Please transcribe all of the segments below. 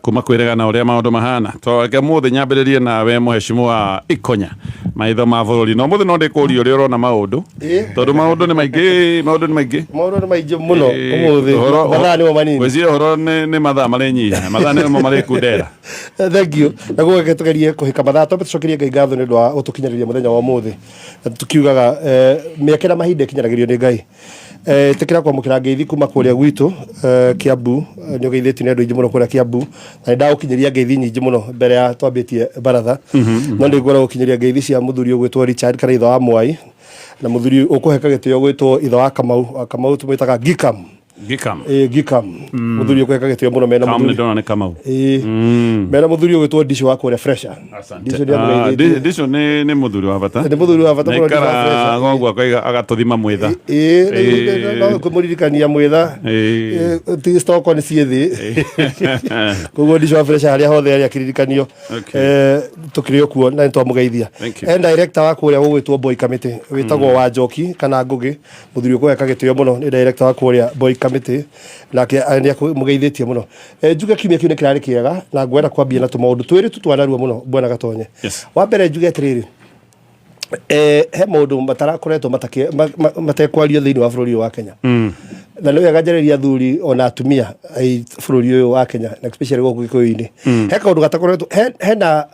kuma kwirigana uria maundu mahana to ke muthe nyambiririe nawe muheshimiwa Ikonya maitho ma bururi no muthe no ndikuria uria urona maundu tondu maundu ni maingi muno umuthe mathaa ni manini wezi horo ni mathaa marenyiha mathaa ni mo marekundera. Thank you na gwe tugerie kuhika mathaa to tucokerie ngai ngatho ni ndwa utukinyariria muthenya wa muthe tukiugaga miakera mahinde kinyaragirio ni ngai tekira kwa mukira ngeithi kuma kuria gwitu Kiambu ni ugeithiti ni andu ingi muno kuria Kiambu na nda ukinyeria ngeithi nyingi muno mbere ya twambitie baratha no ndigora ukinyeria ngeithi cia muthuri ugwitwo Richard Karaitha wa Mwai na muthuri ukuheka gitio ugwitwo itho wa Kamau tumwitaga Gikam muthuri ukuheka gitio muno mena muthuri ndona ni Kamau mena muthuri ugwitwo Disho wa kuria Fresha Disho ni muthuri wa bata muno kara ngogwa agatuthima mwitha no kumuririkania mwitha ti stock ni ciethi koguo Disho wa Fresha haria hothe haria kiririkanio tukirio kuo na ntwamugeithia director wa kuria ugwitwo Boy Committee witagwo wa Njoki kana Ngugi muthuri ukuheka gitio muno ni director wa kuria Boy Committee nake ania mugeithitie muno njuge kimia kiu ni kirari kiega na ngwenda kwambia na tumaundu twiri tutwanarua muno bwana Gatonye wa mbere njuge atiriri he maundu matarakoretwo matekwario thiini wa bururi wa Kenya na no yagajereria thuri ona atumia bururi uyu wa Kenya na especially goku Gikuyu-ini he kaundu gatakoretwo hena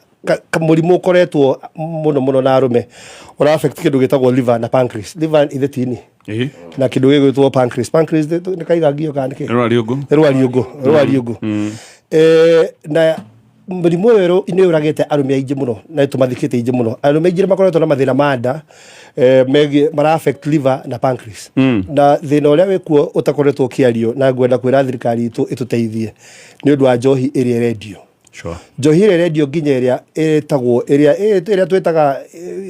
kamurimu ukoretwo muno na arume ora affect kindu gitagwo liver na pancreas liver itheti-ini na kindu gigwitwo pancreas ni kaigagio kana ki rwariungu na murimu uyu ni uragite arume aingi muno na tumathikite aingi muno arume aingi makoretwo na mathina manda mara affect liver na pancreas na thina uria wikuo utakoretwo kiario na ngwenda kwira thirikari itu ituteithie ni undu wa njohi iria radio njohi iria radio nginya iria etagwo iria twetaga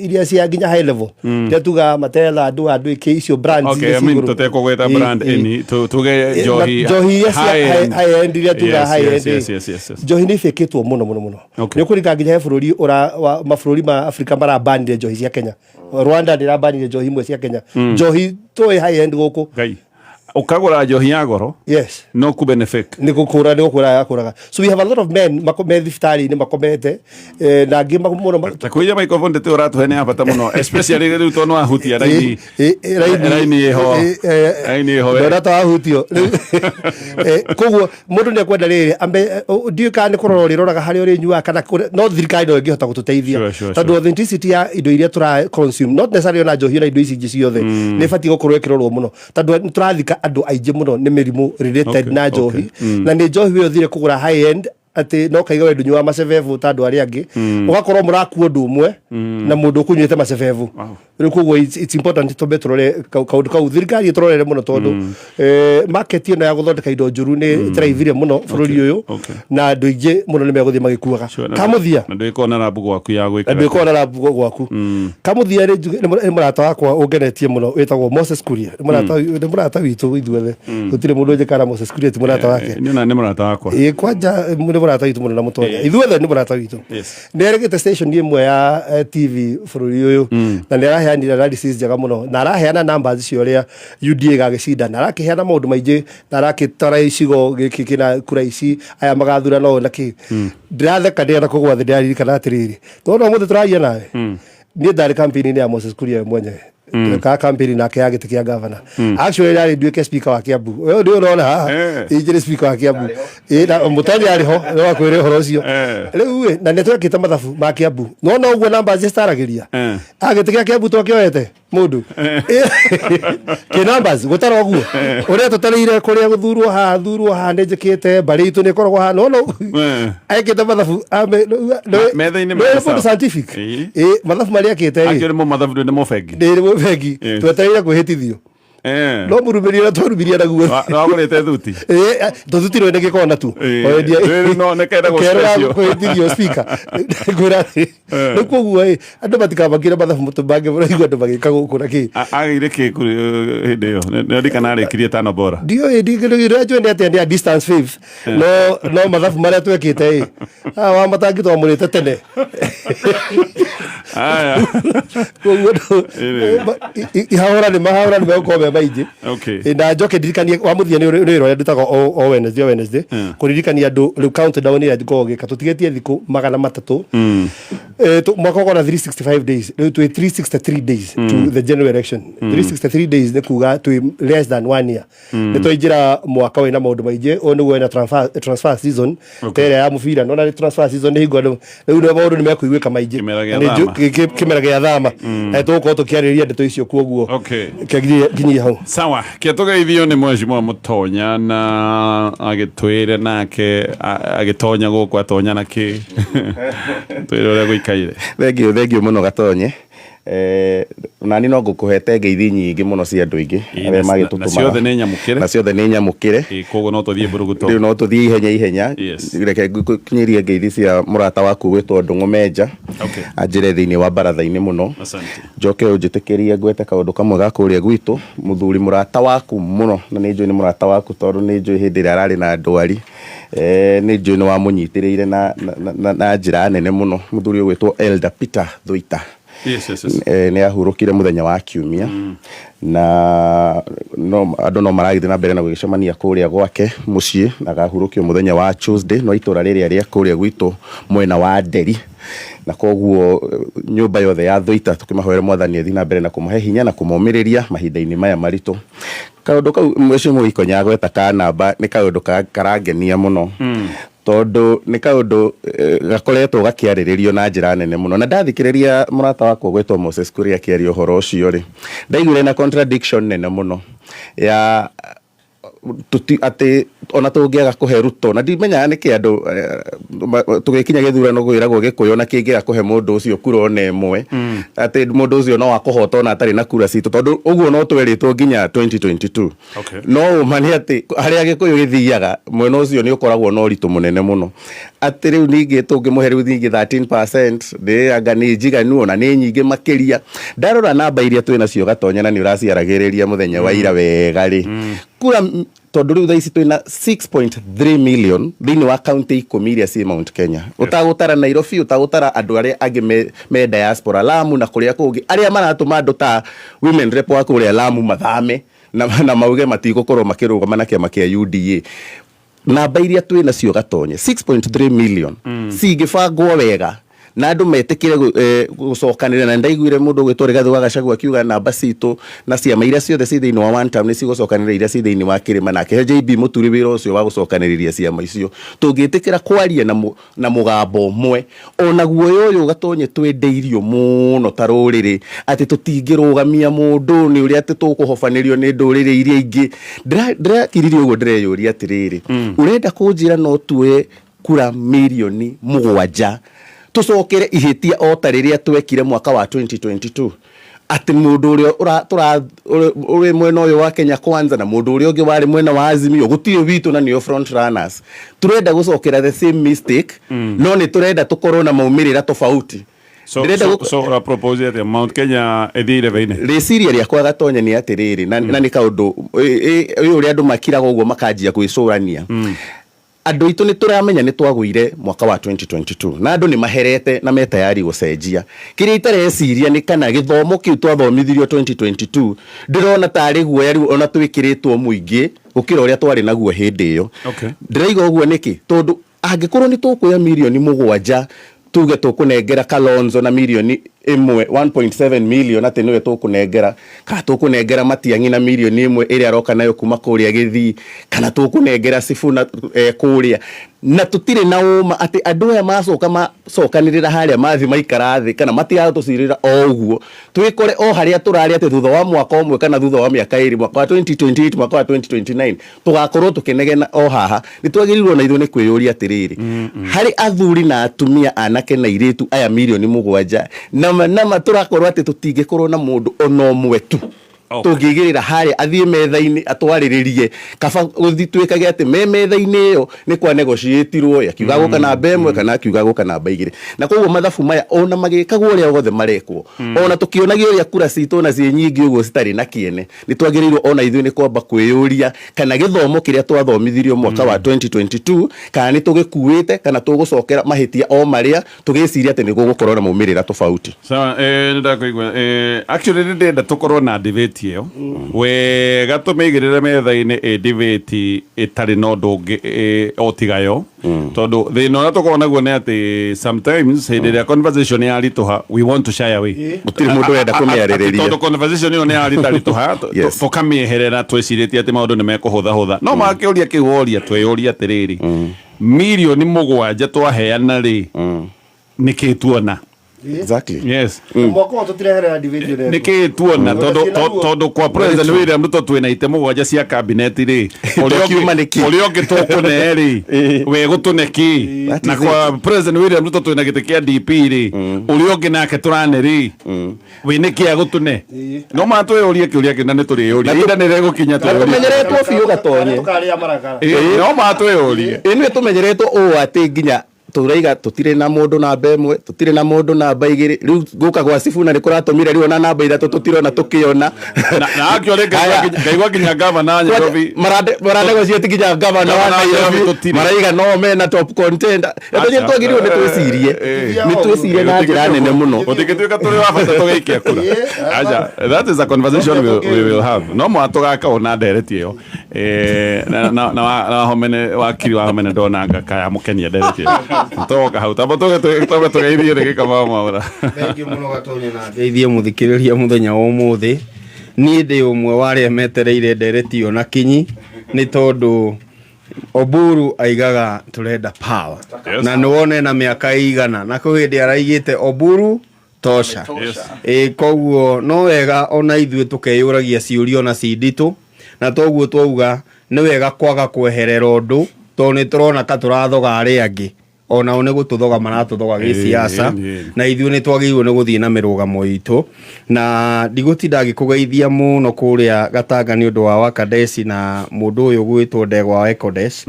iria cia nginya high level iria tuga matela andu iki icio brands okay mimi tuteko gweta brand ini tuge njohi high end iria tuga high end njohi ni fikitwo muno ni kurika nginya he bururi ura mabũrũri ma Afrika mara band njohi cia Kenya Rwanda ndira band njohi imwe cia Kenya njohi toy high end guku ukagura njohi ya goro no ku benefit ni gukura yakuraga so we have a lot of men makomedi fitari ni makomete na ngima muno takuya microphone te uratu hene hapa muno especially riu tono ahutia raini eho ndata ahutio koguo mundu ni kwenda riri ambe ndio kana ni kurora riroraga hari uri nyua kana no thirikari no ngihota gututeithia tondu authenticity ya indo iria tura consume not necessarily na njohi na indo ici ingi ciothe ni fati gukorwo ikirorwo muno tondu turathika andu aingi muno ni mirimu related na njohi na ni njohi yo thire kugura high end ati no kaiga wendu nyua macevevu tandu ari angi ugakorwo murakuo ndu umwe na mundu kunyuite macevevu riu koguo it's important to betrore kaundu kau thirikari itororere muno tondu market ino ya guthondeka indo njuru ni tiraithire muno bururi uyu na andu aingi muno ni meguthie magikuaga kamuthia na ndikona rabu gwaku ya gwikira ndikona rabu gwaku kamuthia ni murata wakwa ungenetie muno witagwo Moses Kuria ni murata witu ithuothe gutire mundu njikara Moses Kuria ti murata wake ni murata wakwa kwanja ni murata witu muno na mutonya ithuothe ni murata witu nderegete station imwe ya TV bururi uyu na niraheanira analysis njega muno na araheana numbers cio ria UDA gagicinda na arakiheana maundu maingi na arakitara icigo giki kina kura ici aya magathura no na ki ndiratheka ndira kugwa thi ndaririkana atiriri no muthe turagia nawe ni ndari campaign ni ya Moses Kuria mwenyewe ka campaign nake ya giti kia governor actually ndari nduike speaker wa Kiambu wewe ndio unaona haha ije speaker wa Kiambu na mutonya ari ho no akwire horo ucio riu na netwekite mathabu ma Kiambu no uguo numbers zistaragiria agiti kia Kiambu twakioete mundu ki numbers gutara uguo uria tutarire kuria guthurwo ha ndejekite bari itu ni koragwo ha no aikite mathabu metha-ini me scientific mathabu mari akite akire mo mathabu ni mo fegi twetereire kwihitithio no murumiria na twarumiria naguo no agurite thuti thuti ro ndike kona tu no nekenda go special kwihitithio speaker ngura no koguo andu matikabakire mathabu mutumbange bora andu magika gukura ki agire ki hindi yo ndikana arikirie tano bora ndio ndio ndi ati distance faith no mathabu maria twekite wa matangi twamurite tene Aya. ihahora ni meko baiji. Okay. Na njoke ndirikanie wa muthia ni ro ndutaga o Wednesday kuririkania andu riu countdown ya ngoge katutigetie thiku 300 mwaka kwa 365 days riu tu 363 days to the general election 363 days ne kuga to less than 1 year ni toinjira mwaka wina maundu maije o ni wena transfer season tere ya mubira no na transfer season ni hingo riu no maundu ni mekuiguika maije kimera gya thama tuko tukiariria ndeto icio kuoguo kiginya hau sawa ketogeithio ni Mheshimiwa Mutonya na agitwire nake agitonya guku atonya na ki twire uri guikaire thengio muno Gatonye nani no ngukuhete ngeithi nyingi muno cia andu ingi aria magitutuma na ciothe ni nyamukire kogo no tuthie buruguto riu no tuthie ihenya reke kinyirie ngeithi cia murata waku gwitwo Ndungu Menja anjire thiini wa baratha-ini muno njoke unjitikirie ngwete kaundu kamwe ga kuria gwitu muthuri murata waku muno na ni njui ni murata waku tondu ni njui hindi ria arari na ndwari ni njui ni wa munyitiriire na njira nene muno muthuri gwitwo Elder Peter Thuita ni ahurukire muthenya wa Kiumia na no andu no maragithie na mbere na gugicemania kuria gwake mucii na gahurukio muthenya wa Tuesday no itura riria ria kuria gwitu mwena wa Nderi na koguo nyumba yothe ya Thuita tukimahoera mwathani athi na mbere na kumuhe hinya na kumomiriria mahinda-ini maya maritu kaundu kau Mheshimiwa Ikonya gweta ka namba ni kaundu karangenia muno tondu ni kaundu gakoretwo gakiariririo na njira nene muno na ndathikiriria murata wakwa gwetwo Moses Kuria akiaria uhoro ucio ri ndaiguire na contradiction nene muno ya ati ona tungiaga kuhe Ruto na ndimenya niki andu tugikinya githurano gwiragwo Gikuyu na kingiaga kuhe mundu ucio kura ona imwe ati mundu ucio no akohota ona atari na kura citu tondu uguo no tweritwo nginya 2022 no mani ati haria Gikuyu githiaga mwena ucio ni ukoragwo no ritu munene muno ati riu ningi tungimuhe riu ningi 13% de anga ni njiganu ona ni nyingi makiria ndarora namba iria twina cio Gatonya na ni uraciaragiriria muthenya wa ira wega ri kura tondu riu thaisi twina 6.3 million thiini wa county 10 iria ci Mount Kenya utagutara Nairobi utagutara andu aria angi me diaspora Lamu na kuria kungi aria maratuma andu ta women rep wa kuria Lamu mathame na mauge matigukorwo makirugama na kiama kia UDA namba iria twina cio Gatonye 6.3 million cingibangwo wega na andu metikire gucokanira na ndaiguire mundu gwitwo Rigathi wa Gachagua akiuga namba citu na ciama iria ciothe ci thiini wa one term ni cigucokanira iria ci thiini wa kirima nake JB Muturi wira ucio wa gucokaniriria ciama icio tungitikira kwaria na mugambo umwe ona guoyo uyu Gatonye twendeirio muno ta ruriri ati tutingirugamia mundu ni uria ati tukuhofanirio ni nduriri iria ingi ndirakiririo uguo ndireyuria atiriri urenda kunjira no tuwe kura milioni 7 tucokere ihitia o tariria twekire mwaka wa 2022 ati mundu uria uri mwena uyu wa Kenya Kwanza na mundu uria ungi wari mwena wa Azimio gutio witu na nio front runners turenda gucokera the same mistake no ni turenda tukorwo na maumirira tofauti so a propose the Mount Kenya ethire veine reciria ria kwa Gatonye ni atiriri na ni kaundu uyu uria andu makiraga uguo makanjia gwicurania andu itu ni turamenya ni twagwire mwaka wa 2022 na andu ni maherete na metayari gucenjia kiria itareciria ni kana githomo kiu twathomithirio 2022 ndirona tari guoya riu ona twikiritwo muingi gukira uria twari naguo hindi iyo ndiraiga uguo niki tondu angikorwo ni tukuya milioni 7 tuge tukunengera Kalonzo na milioni 1.7 million ati niwe tukunengera kana tukunengera Matiang'i na milioni 1 iria aroka nayo kuma kuria Githii kana tukunengera Sifuna kuria na tutire na uma ati andu aya macokanirira haria mathi maikarathi kana matiaga tucirira o uguo twikore o haria turari ati thutha wa mwaka omwe kana thutha wa miaka iri mwaka wa 2028 mwaka wa 2029 tugakorwo tukinegena o haha ni twagirirwo na ithu ni kwiyuria atiriri hari athuri na atumia anake na iritu aya milioni 7 nama turakorwo ati tutingikorwo na mundu ono mwe tu tungigirira haria athie metha-ini atwariririe kaba guthituikage ati metha-ini iyo ni kwa negotiatirwo yakiuga guka namba ĩmwe kana akiuga guka namba 2 na koguo mathabu maya ona magikagwo uria gothe marekwo ona tukionagia uria kura citu na cie nyingi uguo citari na kiene ni twagirirwo ona ithuĩ ni kwamba kwiyuria kana githomo kiria twathomithirio mwaka wa 2022 kana ni tugikuite kana tugucokera mahitia o maria tugiciria ati ni gugukorwo na maumirira tofauti. Sawa, ndakuigwa actually ndenda tukorwo na debate iyo wega tumigirire metha-ini debate itari no ndungi otigayo tondu thina uria tukorwo naguo ni ati sometimes hindi ria conversation ya rituha we want to shy away gutiri mundu wenda kumiaririria tondu conversation iyo ni ya rituha tukamieherera twiciritie ati maundu ni mekuhutha no makiuria kiworia tweyuria atiriri milioni 7 twaheana ri niki tuona. Exactly. Yes. Mwako tutireherera division niki tuona tondu kwa President William Ruto twina ite 7 cia cabinet ri uria ungi tukune ri we gutuneki na kwa President William Ruto twina gite kia DP ri uria ungi nake turane ri we niki agutune no matweyorie kiuria kina ni turiyuria ida ni regukinya tumenyeretwo biu gatonye tukaria maragara no matweyorie inu tumenyeretwo o ati nginya turaiga tutire na mundu namba 1 tutire na mundu namba 2 riu guka gwa Sifuna ni kuratumira riu na namba 3 tutirona tukiona na akio rega ngaigwa kinya governor Nairobi marade gwa tikinya governor wa Nairobi maraiga no mena top contender etonye twagirirwo ni twicirie na njira nene muno utikituika turi wa bata tugikia kura aja that is a conversation we will have no mwatugaka ona ndereti iyo na homene wakiri wa homene ndonanga kaya mukenia ndereti iyo toka hau tabo tugeithie rege kama maura thank you muno gatonye na ndeithie muthikiriria muthenya wa umuthi ni ndi umwe waria metereire ndereti yo na kinyi ni tondu Oburu aigaga turenda power na nuone na miaka igana na ko hindi araigite Oburu tosha koguo no wega ona ithuĩ tukeyuragia ciurio na cinditu na toguo twauga ni wega kwaga kweherera undu to ni turona ta turathoga ari angi ona one gututhoga maratuthoga giciasa na ithuĩ ni twagĩrĩirwo ni guthii na mirugamo itu na ndigutinda ngikugeithia muno kuria Gatanga ni undu wa Wakadesi na mundu uyu gwitwo Ndegwa wa Ekodes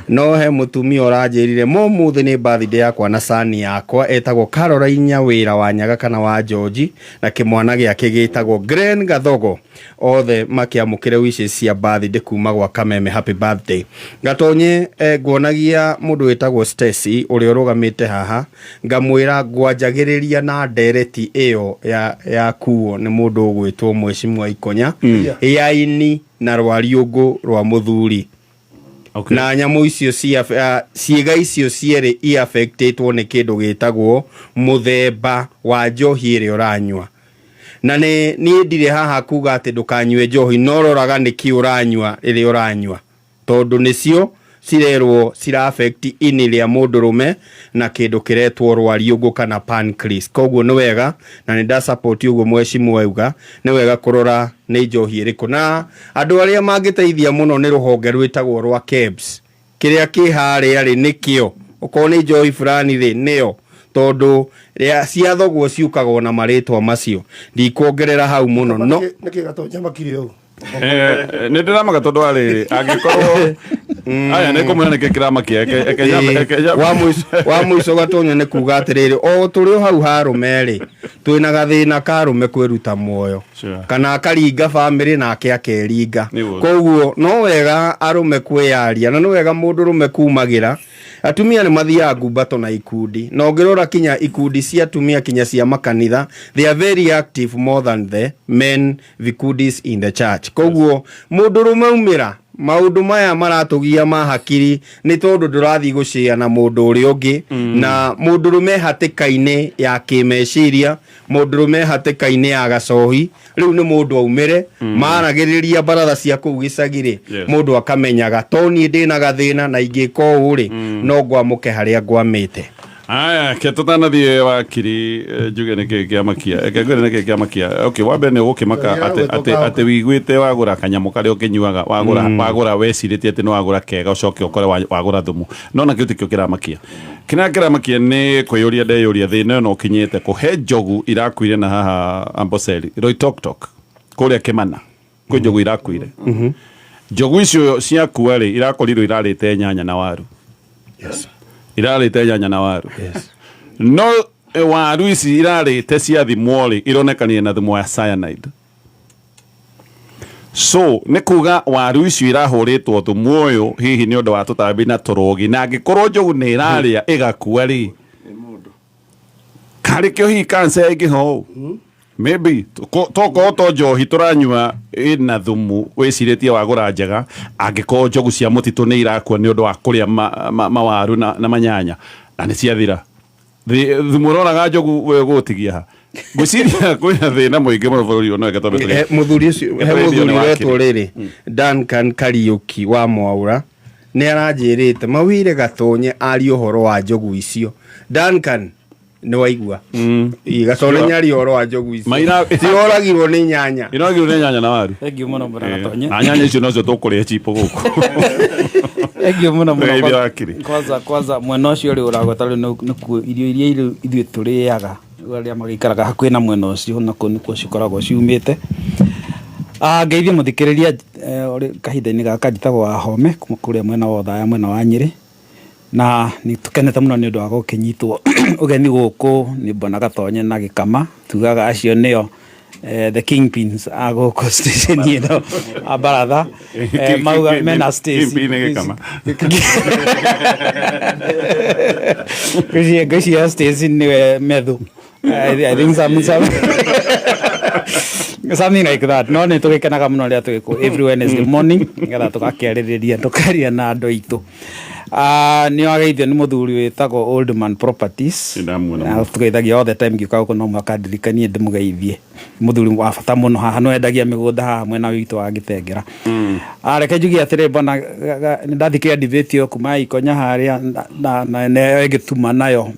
no he mutumia uranjirire muthi ni birthday yakwa na sani yakwa etagwo Caroline Wira wa Nyaga kana wa George na kimwana giake gitagwo Gren Gathogo othe makiamukire wishes cia birthday kuma gwa Kameme happy birthday gatonye nguonagia mundu witagwo Stacy uri urugamite haha ngamwira ngwanjagiriria na ndereti iyo ya kuo ni mundu ugwitwo Mheshimiwa Ikonya yaini na rwariungu rwa muthuri na nyamu icio ciega icio cieri affectetwo ni kindu gitagwo muthemba wa njohi iri uranywa na ni ndire haha kuga ati ndukanywe njohi no roraga niki uranywa iri uranywa tondu nicio cirerwo cira affect ini ria mundurume na kindu kiretwo rwariungu kana pancreas koguo ni wega na ni nda support uguo Mheshimiwa auga ni wega kurora ni njohi iriku na andu aria mangiteithia muno ni ruhonge rwitagwo rwa KEBS kiria kiharia ri nikio uko ni njohi fulani ri nio tondu ria ciathogwo ciukagwo na maritwa macio ndikuongerera hau muno no niki gatonye makiri u ni ndiramaga tondu ariri angikorwo aya ne kumuna ne kirama kieke wa muico gatonye ne kuga atiriri o turi hau harumeri twina gathina karume kwiruta muoyo kana akaringa family nake akeringa koguo no wega arume kwiyaria na no wega mundu rume kumagira atumia ni mathia ngumbato na ikundi na ngirora kinya ikundi cia atumia kinya cia makanitha they are very active more than the men vikudis in the church koguo mundu rume umira maundu maya maratugia mahakiri ni tondu ndurathi gucia na mundu uri ungi na mundu rume hatikaine ya kimeciria mundu rume hatikaine ya gacohi riu ni mundu aumire maragiriria baratha cia kuu gicagire mundu akamenyaga toni ndina gathina na ingiko uri no ngwamuke haria ngwamite aya ketotana thie wakiri njuge niki kiamakia ekegere niki kiamakia okay wambe ni gukimaka ate wigwite wagura kanyamu kari ukinyuaga wagura weciritie ati no wagura kega ucoke ukore wagura thumu no na kitu kiramakia kiramakia ni kwiyuria ndeyuria thina no kinyite kuhe njogu irakwire na haha Amboseli Roy Tok kuria Kimana kwi njogu irakuire njogu icio ciakua ri irakorirwo irarite nyanya na waru irarite nyanya na waru no waru ici irarite cia thimwo ri ironekanie na thumu wa cyanide so nä kuga waru icio irahuritwo thumu uyu hihi ni undu wa tutambi na turogi na angikorwo njogu nä iraria igakua ri karä kä o hihi kanca ingä ho maybe tokorwo to njohi turanyua ina thumu wicirĩtie wagũra njega angĩkorwo njogu cia mũtitũ nĩ irakua nĩ ũndũ wa kũrĩa mawaru na manyanya na nĩ ciathira thumu ũroraga njogu gũtigia ha ngwĩciria kwĩna thĩna mũingĩ mũno bũrũri ũyũ no reke twambe mũthuri ũcio he mũthuri wetwo rĩrĩ Duncan Kariuki wa Mwaura nĩ aranjĩrĩte Mawire Gatonye aria ũhoro wa njogu icio Duncan nĩ waigua gatonye nyari ũhoro wa njogu icio cioragirwo nĩ nyanya iroragirwo nĩ nyanya na waru thengiũ mũno mũno Gatonye nyanya icio nocio tũkũrĩa chipo gũkũ thengiũ mũno mũno kwanza mwena ũcio ũrĩ ũragweta rĩu nĩkuo irio iria ithuĩ tũrĩaga arĩa magĩikaraga hakuhĩ na mwena ũcio nakuo nĩkuo cikoragwo ciumĩte ngeithie mũthikĩrĩria kahinda-inĩ gaka njĩtagwo Wahome kũrĩa mwena wa Othaya mwena wa Nyĩrĩ na nĩ tũkenete mũno nĩ ũndũ wa gũkĩnyitwo ũgeni gũkũ nĩ Bwana Gatonye na Gĩkama tugaga acio nĩo the kingpins a gũkũ station ĩno a Baratha mauga mena Stacy ngĩcia Stacy nĩwe methu I think something like that no nĩ tũgĩkenaga mũno rĩrĩa tũgĩkũ every Wednesday morning nĩgetha tũgakĩarĩrĩria tũkaria na andũ aitũ nĩ wageithio nĩ mũthuri wĩtagwo Oldman Properties na tũgeithagia all the time ngĩũka gũkũ no mwaka ndirikanie ndĩmũgeithie mũthuri wa bata mũno haha no endagia mĩgũnda haha mwena witũ wa Gĩtengera reke njugie atĩrĩ Bwana nĩ ndathikĩrĩria debate ĩyo kuma Ikonya harĩa na nayo ĩgĩtuma nayo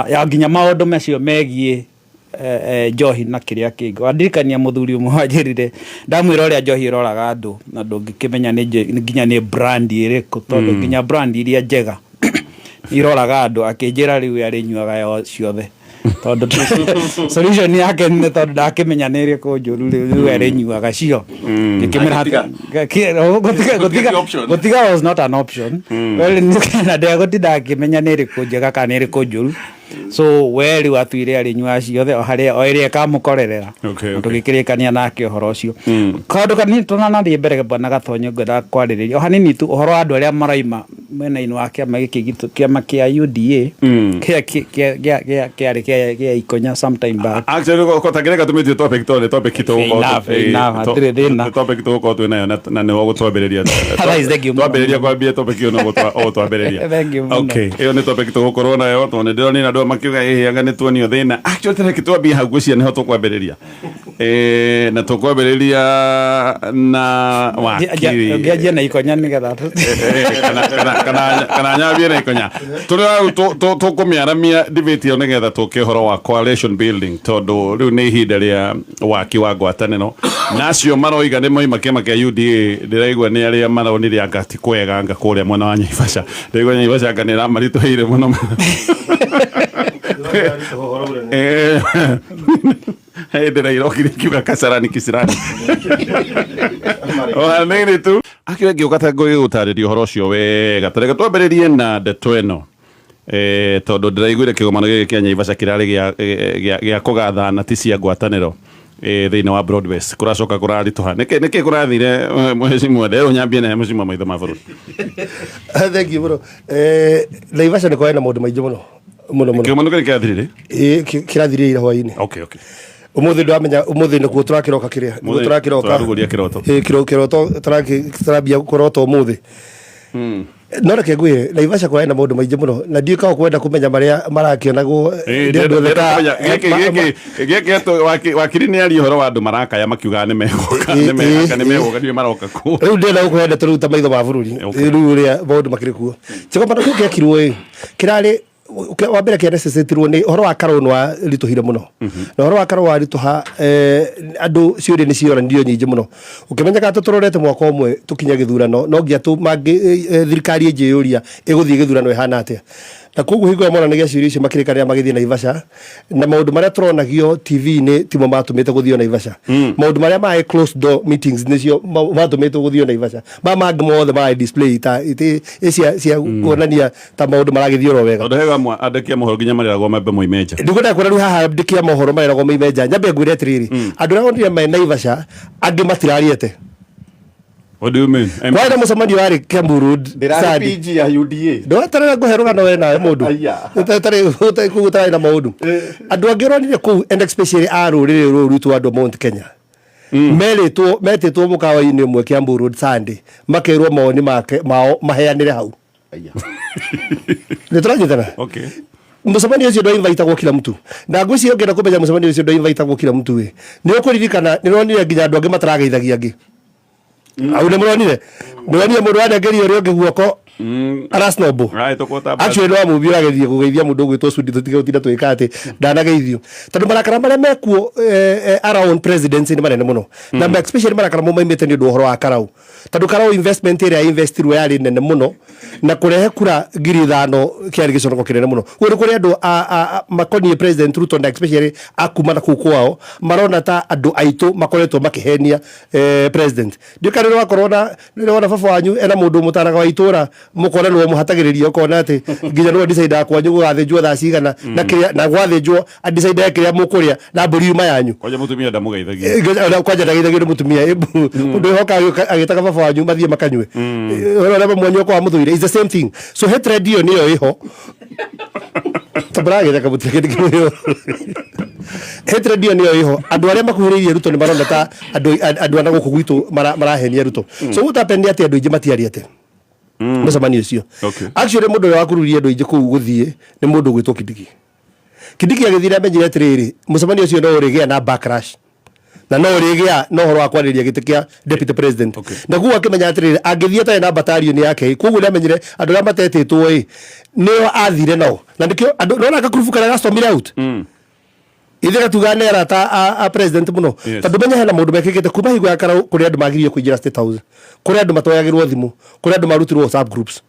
ya nginya maũndũ macio megiĩ njohi na kĩrĩa kĩngĩ wandirikania mũthuri ũmwe wanjĩrire ndamwĩra ũrĩa njohi ĩroraga andũ na ndũngĩkĩmenya nginya nĩ brand ĩrĩkũ tondũ nginya brand iria njega iroraga andũ akĩnjĩra rĩu arĩnyuaga ciothe tondũ solution yake nĩ tondũ ndakĩmenya nĩ ĩrĩkũ njũru rĩu arĩnyuaga cio gũtiga was not an option na ndegũtinda akĩmenya nĩ ĩrĩkũ njega kana nĩ ĩrĩkũ njũru so weri watuire arĩnyua ciothe o harĩa o ĩrĩa ĩkamũkorerera tũgĩkĩrĩkania nake ũhoro ũcio kaũndũ kanini tũnanathiĩ mbere Bwana Gatonye ngwenda kwarĩrĩria o hanini tu ũhoro wa andũ arĩa maraima mwena-inĩ wa kĩama gĩkĩ gitũ kĩama kĩa UDA kĩarĩ kĩa Ikonya sometime back actually kotangĩreka tũmĩtio topic tondũ topic hatirĩ thĩna topic tũgũkorwo twĩ nayo na nĩho gũtwambĩrĩria twambĩrĩria kwambia topic ĩyo no gũtwambĩrĩria okay ĩyo nĩ topic tũgũkorwo nayo tondũ nĩ ndĩronire andũ makiuga anga nĩ tuonio thĩna actually tũreke twambie hau gwĩcia nĩho tũkwambĩrĩria na tũkwambĩrĩria na wakiri ngĩanjia na Ikonya nĩgetha kana nyambie na Ikonya tũrĩ tũkũmĩaramia debate ĩyo nĩgetha tũke ũhoro wa coalition building tondũ rĩu nĩ ihinda rĩa waki wa ngwatanĩro nacio maroiga nĩ moima kĩama kĩa UDA ndĩraigua nĩ arĩa maronire anga ti kwega anga kũrĩa mwena wa Naivasha ndĩraigua Naivasha anga nĩ ĩramaritũhĩire mũno ndĩra irokire kiuga Kasarani Kisirani nini tu akĩwe ngĩũka ta gũtarĩria ũhoro ũcio wega tũreke twambĩrĩrie na ndeto ĩno tondũ ndĩraiguire kĩgomano gĩkĩ kĩa Naivasha kĩrarĩ gĩa kũgathana ti cia ngwatanĩro thĩinĩ wa Broadwest kũracoka kũraritũha nĩkĩ kũrathire mheshimiwa nderũ nyambie na mheshimiwa maitho ma bũrũri thank you bro Naivasha nĩ kwarĩ na maũndũ maingĩ mũno kĩgomano gĩkĩ kĩrathirire kĩrathirire hwaĩ-inĩ okay umuthi ndamenya umuthi nĩkuo tũrakiroka kĩrĩa nĩkuo tũrakiroka tũrarugũria kĩroto kĩroto tũrambia kũrota umuthi no reke ngwĩre Naivasha kwarĩ na maũndũ maingĩ mũno na ndiũĩ kana kwenda kũmenya marĩa marakĩonagwo gĩkĩ wakiri nĩ aria ũhoro wa andũ marakaya makiugaga nĩ megũka nĩwe maroka kuo rĩu ndĩrenda gũkũhenda tũruta maitho ma bũrũri rĩu ũrĩa maũndũ makĩrĩ kuo kĩgomano kĩu gĩekirwo kĩrarĩ wa mbere kia necessitirwo ni horo wa karo nwa rituhire muno na horo wa karo wa rituha andu ciuri ni cioranio nyingi muno ukimenya ka tuturorete mwaka umwe tukinya githurano no ngia tu mangi thirikari ejiyuria iguthie githurano ihana atia na koguo hingo ya monanagia ciuri icio makirikanira magithie na Ivasha na maundu maria turonagio TV ni timo matumite guthio na Ivasha maundu maria ma closed door meetings nicio matumite guthio na Ivasha mangi mothe ma display ta cia kuonania ta maundu maragithio ro wega ndahega mwa andekia mohoro nginya mareragwo mambe moimeja ndikuenda kwenda riu haha ndikia mohoro mareragwo moimeja nyambe ngwire atiriri andu aria onire me na Ivasha angi matirariete. What do you mean? Why musamani wari Kiambu Road Sadi PG ya UDA ndo tarera guheruga no wena mundu tare kugutara na maundu andu angironire ku and especially arurire rutu andu Mount Kenya metetwo mukawa-ini mwe Kiambu Road Sunday makerwo mawoni mao maheanire hau ni turanyitana okay musamani ucio ndo invite kwa kila mtu na ngwisi ongera kumenya musamani ucio ndo invite kwa kila mtu we ni ukuririkana ni ronire nginya andu angi matarageithagia angi au nemuronire mundu wanengeria uri ungi guoko arasnobo actually no amubira agethie kugeithia mundu gwitwo Sudi tutige utinda twikate ndanageithio tondu marakara maria mekuo around presidency ni manene muno na especially marakara mo maimete ni ndu horo wa Karau tondu Karau investment area investirwe yari nene muno na kurehe kura 5,000 kiari gicono kinene muno uri kuri andu makonie president Ruto na especially akuma na kukwao marona ta andu aitu makoretwo makihenia president ndikari wa corona ni wona baba wanyu ena mundu mutaraga wa itura mukona no muhatagiriria ukona ati nginya no decide akwa njugo gathejwo tha cigana na kiria na gwathejwo a decide akiria mukuria na mburi yuma yanyu kwaje mutumia ndamugeithagia kwaje ndageithagia mutumia mundu hoka agitaka baba wanyu mathie makanywe ora mwanyu kwa muthuire is the same thing so hatred dio niyo iho tabrage da kabutre kidio hatred dio niyo iho andu aria makuhiririe Ruto ni marona ta andu anda guku gwitu marahenia Ruto so utapendia ati andu ingi matiariete musamani ucio actually mundu wa kururia andu ingi ku guthie ni mundu gwitwo Kindiki agithira amenyire atiriri musamani ucio no urigia na backlash na no urigia no horo akwariria giti kia deputy president na guo akimenya atiriri angithie ta na battalion yake koguo amenyire andu aria matetetwo nio athire nao na ndikio andu no akakurufuka na stormire out ithira tuganera ta a president muno tondu menya hena mundu mekigite kuma higo ya Karau kuri andu magirie kuingira State House kuri andu matoyagirwo thimu kuri andu marutirwo WhatsApp groups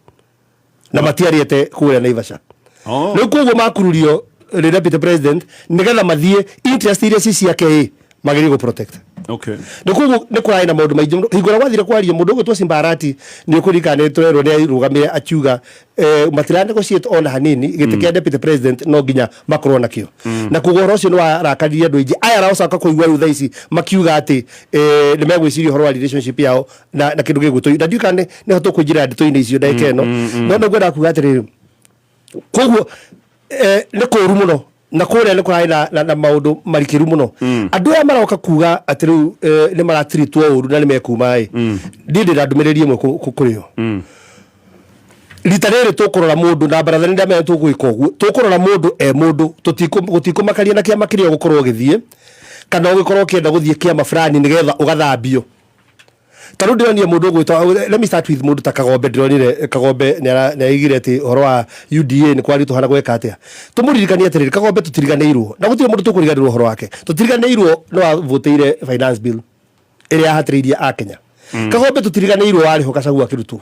na matiariete kuria na Ivasha no koguo makururio the deputy president nigetha mathie interest iria ciake magirie go protect nikugu nikurai na maundu maingi hingura gwathire kwaria mundu gwitwo Simbarati ni ukurikane twerwo ni rugamire akiuga matirande go ciet ona hanini gitikia deputy president no nginya makorwo nakio na kugoro ucio ni warakaririe andu ingi aya racoka kuigwa ru thaici makiuga ati ni megwiciria horo wa relationship yao na kindu gigutwo na ndikane ni hoto kujira ndito-ini icio ndaikeno no ngwenda kuga ati koguo ni kuru muno na kuria ni kurai na maundu marikiru muno andu aya maroka kuga ati riu ni maratritwo uru na ni mekuma ndindi ndandumirerie mwe kurio ritarere tukurora mundu na barathani ndame tugwika uguo tukurora mundu mundu gutikumakaria na kiama kiria gukorwo githie kana ugikorwo kienda guthie kiama fulani nigetha ugathambio taru ndirania mundu gwitwa let me start with mundu ta Kagombe ndironire Kagombe ni aigire ati horo wa UDA ni kwari tuhana gweka atia tumuririkania atiriri Kagombe tutiriganirwo na gutire mundu tukuriganirwo horo wake tutiriganirwo no avoteire finance bill iria hatiriria a Kenya Kagombe tutiriganirwo wari ho Gachagua kirutwo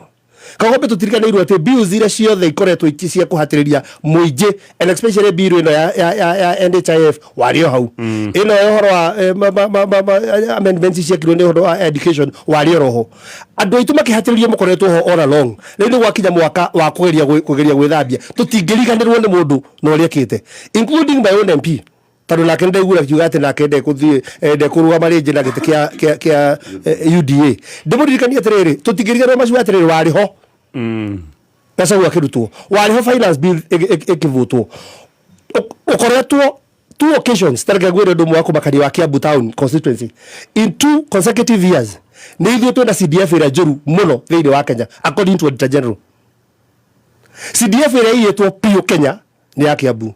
Kagombe tutiriganirwo ati bills iria ciothe ikoretwo icia kuhatiriria muingi and especially bill ino ya NHIF wari hau ino horo wa amendments cia kirwo ni horo wa education wari roho andu aitu makihatiriria mukoretwo ho all along riu gwakinya mwaka wa kugeria gwithambia tutingiriganirwo ni mundu no riekite including my own MP tondu nake ndaigura kiuga ati nake ndekuthie ndekurugama ringi na giti kia UDA ndimuririkania atiriri tutingiriganirwo macu atiriri wari ho Gachagua kirutwo wari ho finance bill ikivutwo ukoretwo 2 occasions targa gwire ndu mwako makari wa Kiambu town constituency in 2 consecutive years ni ithuĩ twina CDF ĩrĩa njũru mũno thĩinĩ wa Kenya according to Auditor General CDF ĩrĩa ĩyĩtwo piũ Kenya nĩ ya Kiambu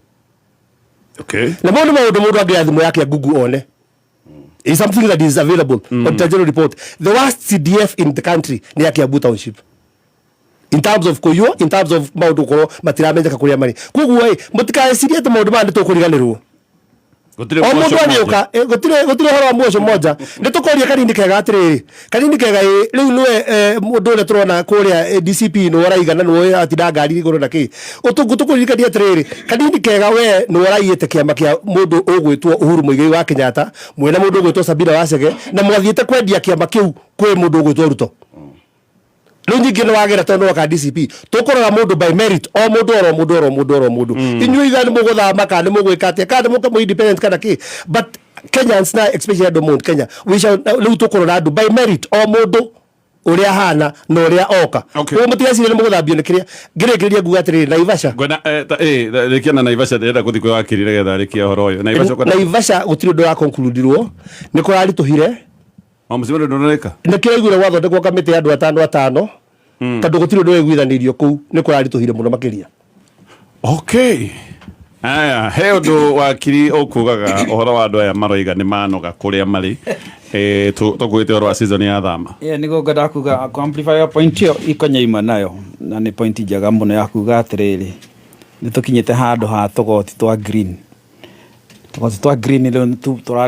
na maũndũ angĩoya thimũ yake Google one is something that is available Auditor General report the worst CDF in the country ni ya Kiambu township in terms of kuyo, in terms of maundu koro matiramenyeka kuria mari kuguo mutikasirie te maundu mandi tukuriganirwo gutire horo wa mwoco moja nitukoria kanini kega atiriri kanini kega riu niwe mundu ule turona kuria DCP no waraiga na no atinda ngari iguru na ki utukuririkania atiriri kanini kega we no waraiyete kiama kia mundu ugwitwo Uhuru Muigai wa Kenyatta mwena mundu ugwitwo Sabina Wachege na mwathiete kwendia kiama kiu kwi mundu ugwitwo Ruto riu nyingi ni wagera tondu waka DCP tukorora mundu by merit o mundu inyui gani muguthama kana mugwika atia kana mukamu independent kana ki but Kenyans na especially Domont Kenya we shall riu tukorora andu by merit o mundu uria hana no uria oka ko mutiasire ni muguthambio nikiria ngirekeria nguga atiri Naivasha ngona rekiana Naivasha ndenda guthikwa wakirire getha rekia horo yo Naivasha gutiri ndu ya concludirwo ni kurari tuhire Amusimero ndoneka nikire igure wathondekwo kamite andu atano tondu gutiri ndu wiguithanirio kuu ni kurari tuhire muno makiria okay aya he undu wakiri ukugaga uhoro wa andu aya maroiga ni manoga kuria mari tukwite uhoro wa season ya thama nigo ngada kuga amplify your point yo ikonyaima nayo na ni point njaga muno ya kuga atiriri nitukinyite handu ha tugoti twa green tugoti twa green ile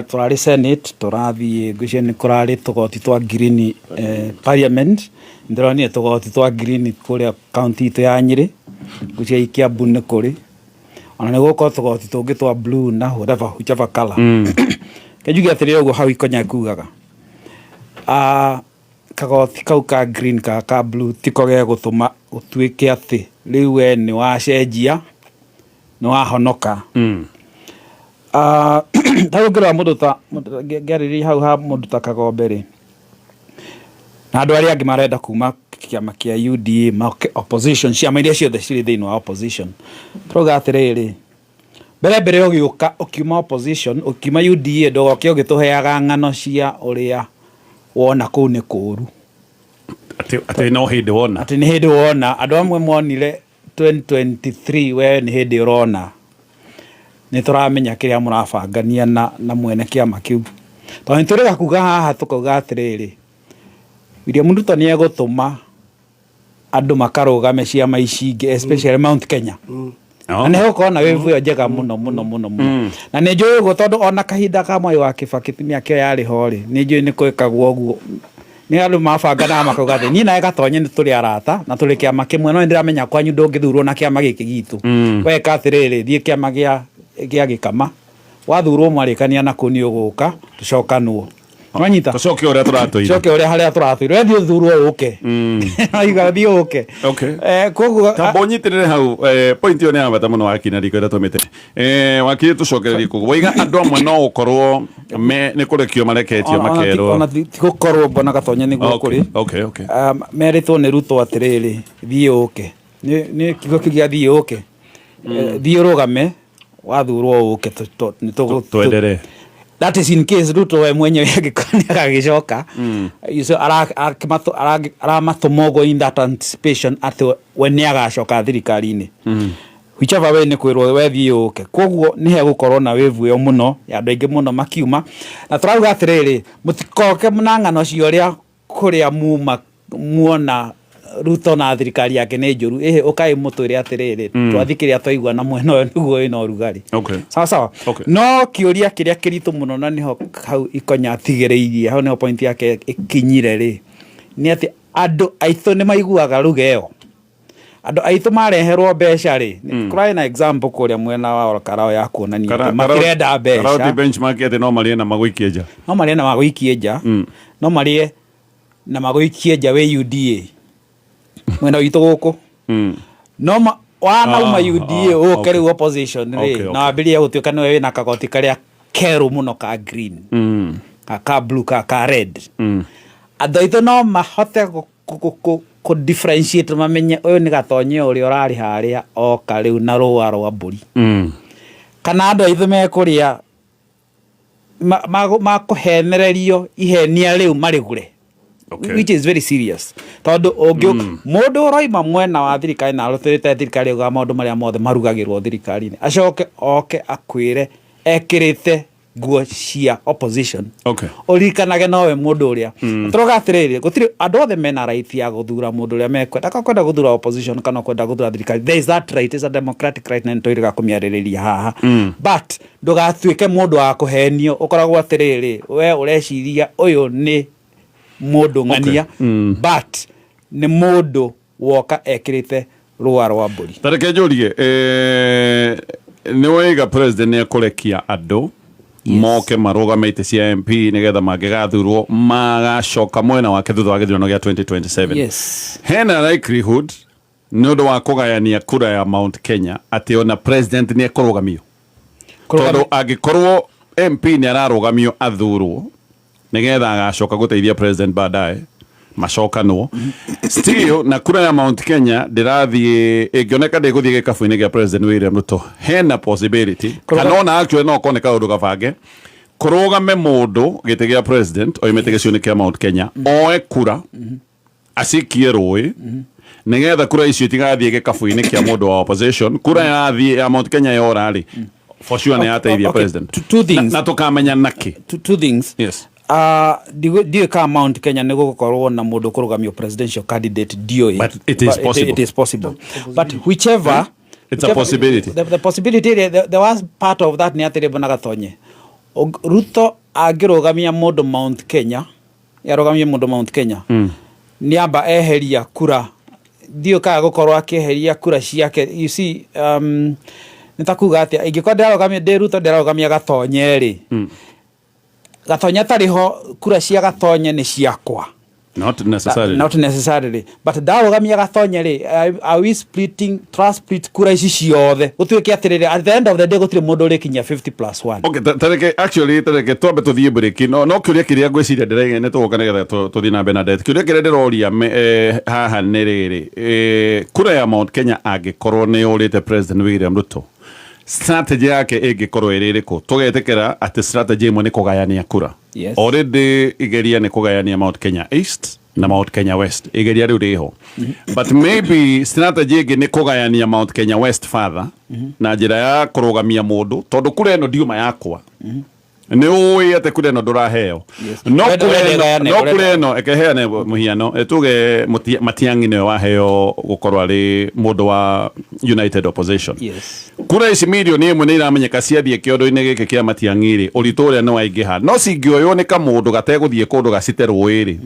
turari senate turathi gusheni kurari tugoti twa green parliament ndironi tugoti twa green kuria county to ya Nyeri gushei ikia bunne kuri ona nego ko tugoti tungi twa blue na whichever color kejugi atiriri ugo hau ikonya kugaga kagoti kau ka green ka blue tiko ge gutuma utuike ati riu we ni wacenjia no ahonoka tawongerera mundu ta geriri hau ha mundu ta Kagombe ri na andu aria angi marenda kuma kiama kia UDA opposition ciama iria ciothe ciri thiini wa opposition turoga atiriri mbere ugiuka ukiuma opposition ukiuma UDA ndogoke ugituheaga ng'ano cia uria wona kuu ni kuru ati no hindi wona ati ni hindi wona andu amwe monire 2023 we ni hindi urona ni turamenya kiria murabangania na mwene kiama kiu tondu turega kuga haha tukuga atiriri William Ruto ni egutuma andu makarugame ciama icingi especially Mount Kenya na ne hokona wevu yo njega muno na ne njuĩ go tondu ona kahinda ka Mwai wa Kibaki mĩaka yari hori ni njuĩ ni kwikagwo guo ni andu mabangana makauga ni na gatonye ni turi arata na turi kiama kimwe no ndiramenya kwanyu ndungithurwo na kiama giki gitu we kathiriri thie kiama gia gikama wathurwo mwarikania na kuni uguka tucokanwo Mwanyita tucoke uria turatuire tucoke uria haria turatuire thio thurwo uke aiga thio uke koguo tambonyitirire hau point yo ni abata muno wakina riko ira tumite wakire tucokererie koguo waiga andu amwe no ukorwo ni kurekio mareketio makero ona tigukorwo bona gatonya niguo kuri meritwo ni Ruto atiriri thio uke ni kigo kigia thio uke thio rugame wathurwo uke tuendelee. That is in case Ruto we mwenyewe agicoka aramatomogo in that anticipation at when agacoka thirikari-ini whichever way ni kwirwo we thiuke koguo ni he gukorwo na wevu yo muno ya andu aingi muno makiuma na turauga atiriri mutikoke na ng'ano cia kuria muona Ruto na thirikari yake ni njuru ukai mutwire atiriri twathikiria twaigua na mwena uyu niguo ina urugari sawa no kiuria kiria kiritu muno na niho hau ikonya tigereirie hau ni point yake ikinyire ri ni ati andu aithu ni maiguaga rugeo andu aithu mareherwo mbeca ri kurai na example kuria mwena wa Karao ya kuonania makirenda mbeca Karao benchmark ati no marie na maguikie nja no marie na maguikie nja we UDA mwena witu guku no wana UDA ukeri opposition na abilia gutuika ni wewe na kagoti karia keru muno ka green ka blue ka red adoito no mahote ku differentiate mamenye uyu ni gatonye uri urari haria o kariu na ruwa rwa mburi kana andu aithu mekuria makuhenererio ihenia riu marigure which is very serious tondu mundu uroima mwena wa thirikari na arutirite thirikari uga maundu maria mothe marugagirwo thirikari-ini acoke oke akwire ekirite nguo cia opposition okay urikanage nowe mundu uria turoga atiriri gutiri andu othe mena right ya guthura mundu uria mekwenda kwenda guthura opposition kana kwenda guthura thirikari. There is that right, is a democratic right, na ntoiriga kumiaririria haha but ndugatuike mundu wa kuhenio ukoragwo atiriri we ureciria uyu ni mundu ngania but ni mundu woka ekirite rwa rwa mburi. Tareke njurie ni wega president ni akurekia andu moke marugamite cia MP nigetha mangigathurwo magacoka mwena wake thutha wa githurano gia 2027. Yes. Hena likelihood ni undu wa kugayania kura ya Mount Kenya ati ona president ni akurugamio tondu angikorwo MP ni ararugamio athurwo nigetha agacoka guteithia president baadaye macokano still na kura ya Mount Kenya ndirathie ingioneka ndiguthie gikabu-ini gia president William Ruto. Hena possibility kanona actually no koneka undu gabange kurugame mundu gite gia president oimete giciuni kia Mount Kenya oe kura asikie rui nigetha kura icio tigathie gikabu-ini kia mundu wa opposition. Kura ya Mount Kenya yorari for sure ni ateithia president. Two things na tukamenya naki two things. Yes. Dio ka Mount Kenya ni gukorwo na mundu kurugamio presidential candidate dio, but it is possible. It is possible. But whichever it's a possibility. The possibility the was part of that ni atire bonaga tonye Ruto agirugamia mundu Mount Kenya yarugamia mundu Mount Kenya ni amba eheria kura dio ka gukorwo akeheria kura ciake. You see nitakuga atia ingikorwo arugamia de Ruto ndarugamia gatonye ri Gatonya tariho kura cia Gatonya ni ciakwa. Not necessarily. But ndarugamia Gatonya ri are we splitting trust split kura ici ciothe gutuike atiriri at the end of the day gutire mundu uri kinya 50+1. Okay, tareke twambe tuthie break no kiuria kiria ngwiciria ndirege ne tugoka nigetha tuthie na Bernadette. Kiuria kiria ndiroria haha ni riri kura ya Mount Kenya angikorwo ni urite president William Ruto strategy yake ingikorwo iririku tugetekera ati strategy imwe ni kugayania kura. Yes. Already igeria ni kugayania Mount Kenya East na Mount Kenya West igeria riu riho but maybe strategy ingi ni kugayania Mount Kenya West further na njira ya kurugamia mundu tondu kura eno diuma yakwa ni uwi ate kura eno nduraheo no kura eno ekeheane muhiano etuge Matiang'i ni waheo gukorwo ari mundu wa United Opposition. Yes. Kura ici milioni imwe ni iramenyeka ciathie kiondo-ini giki kia Matiang'i ri uritu uria ni waingiha no cingioywo ni kamundu gateguthie kundu gacite ruiri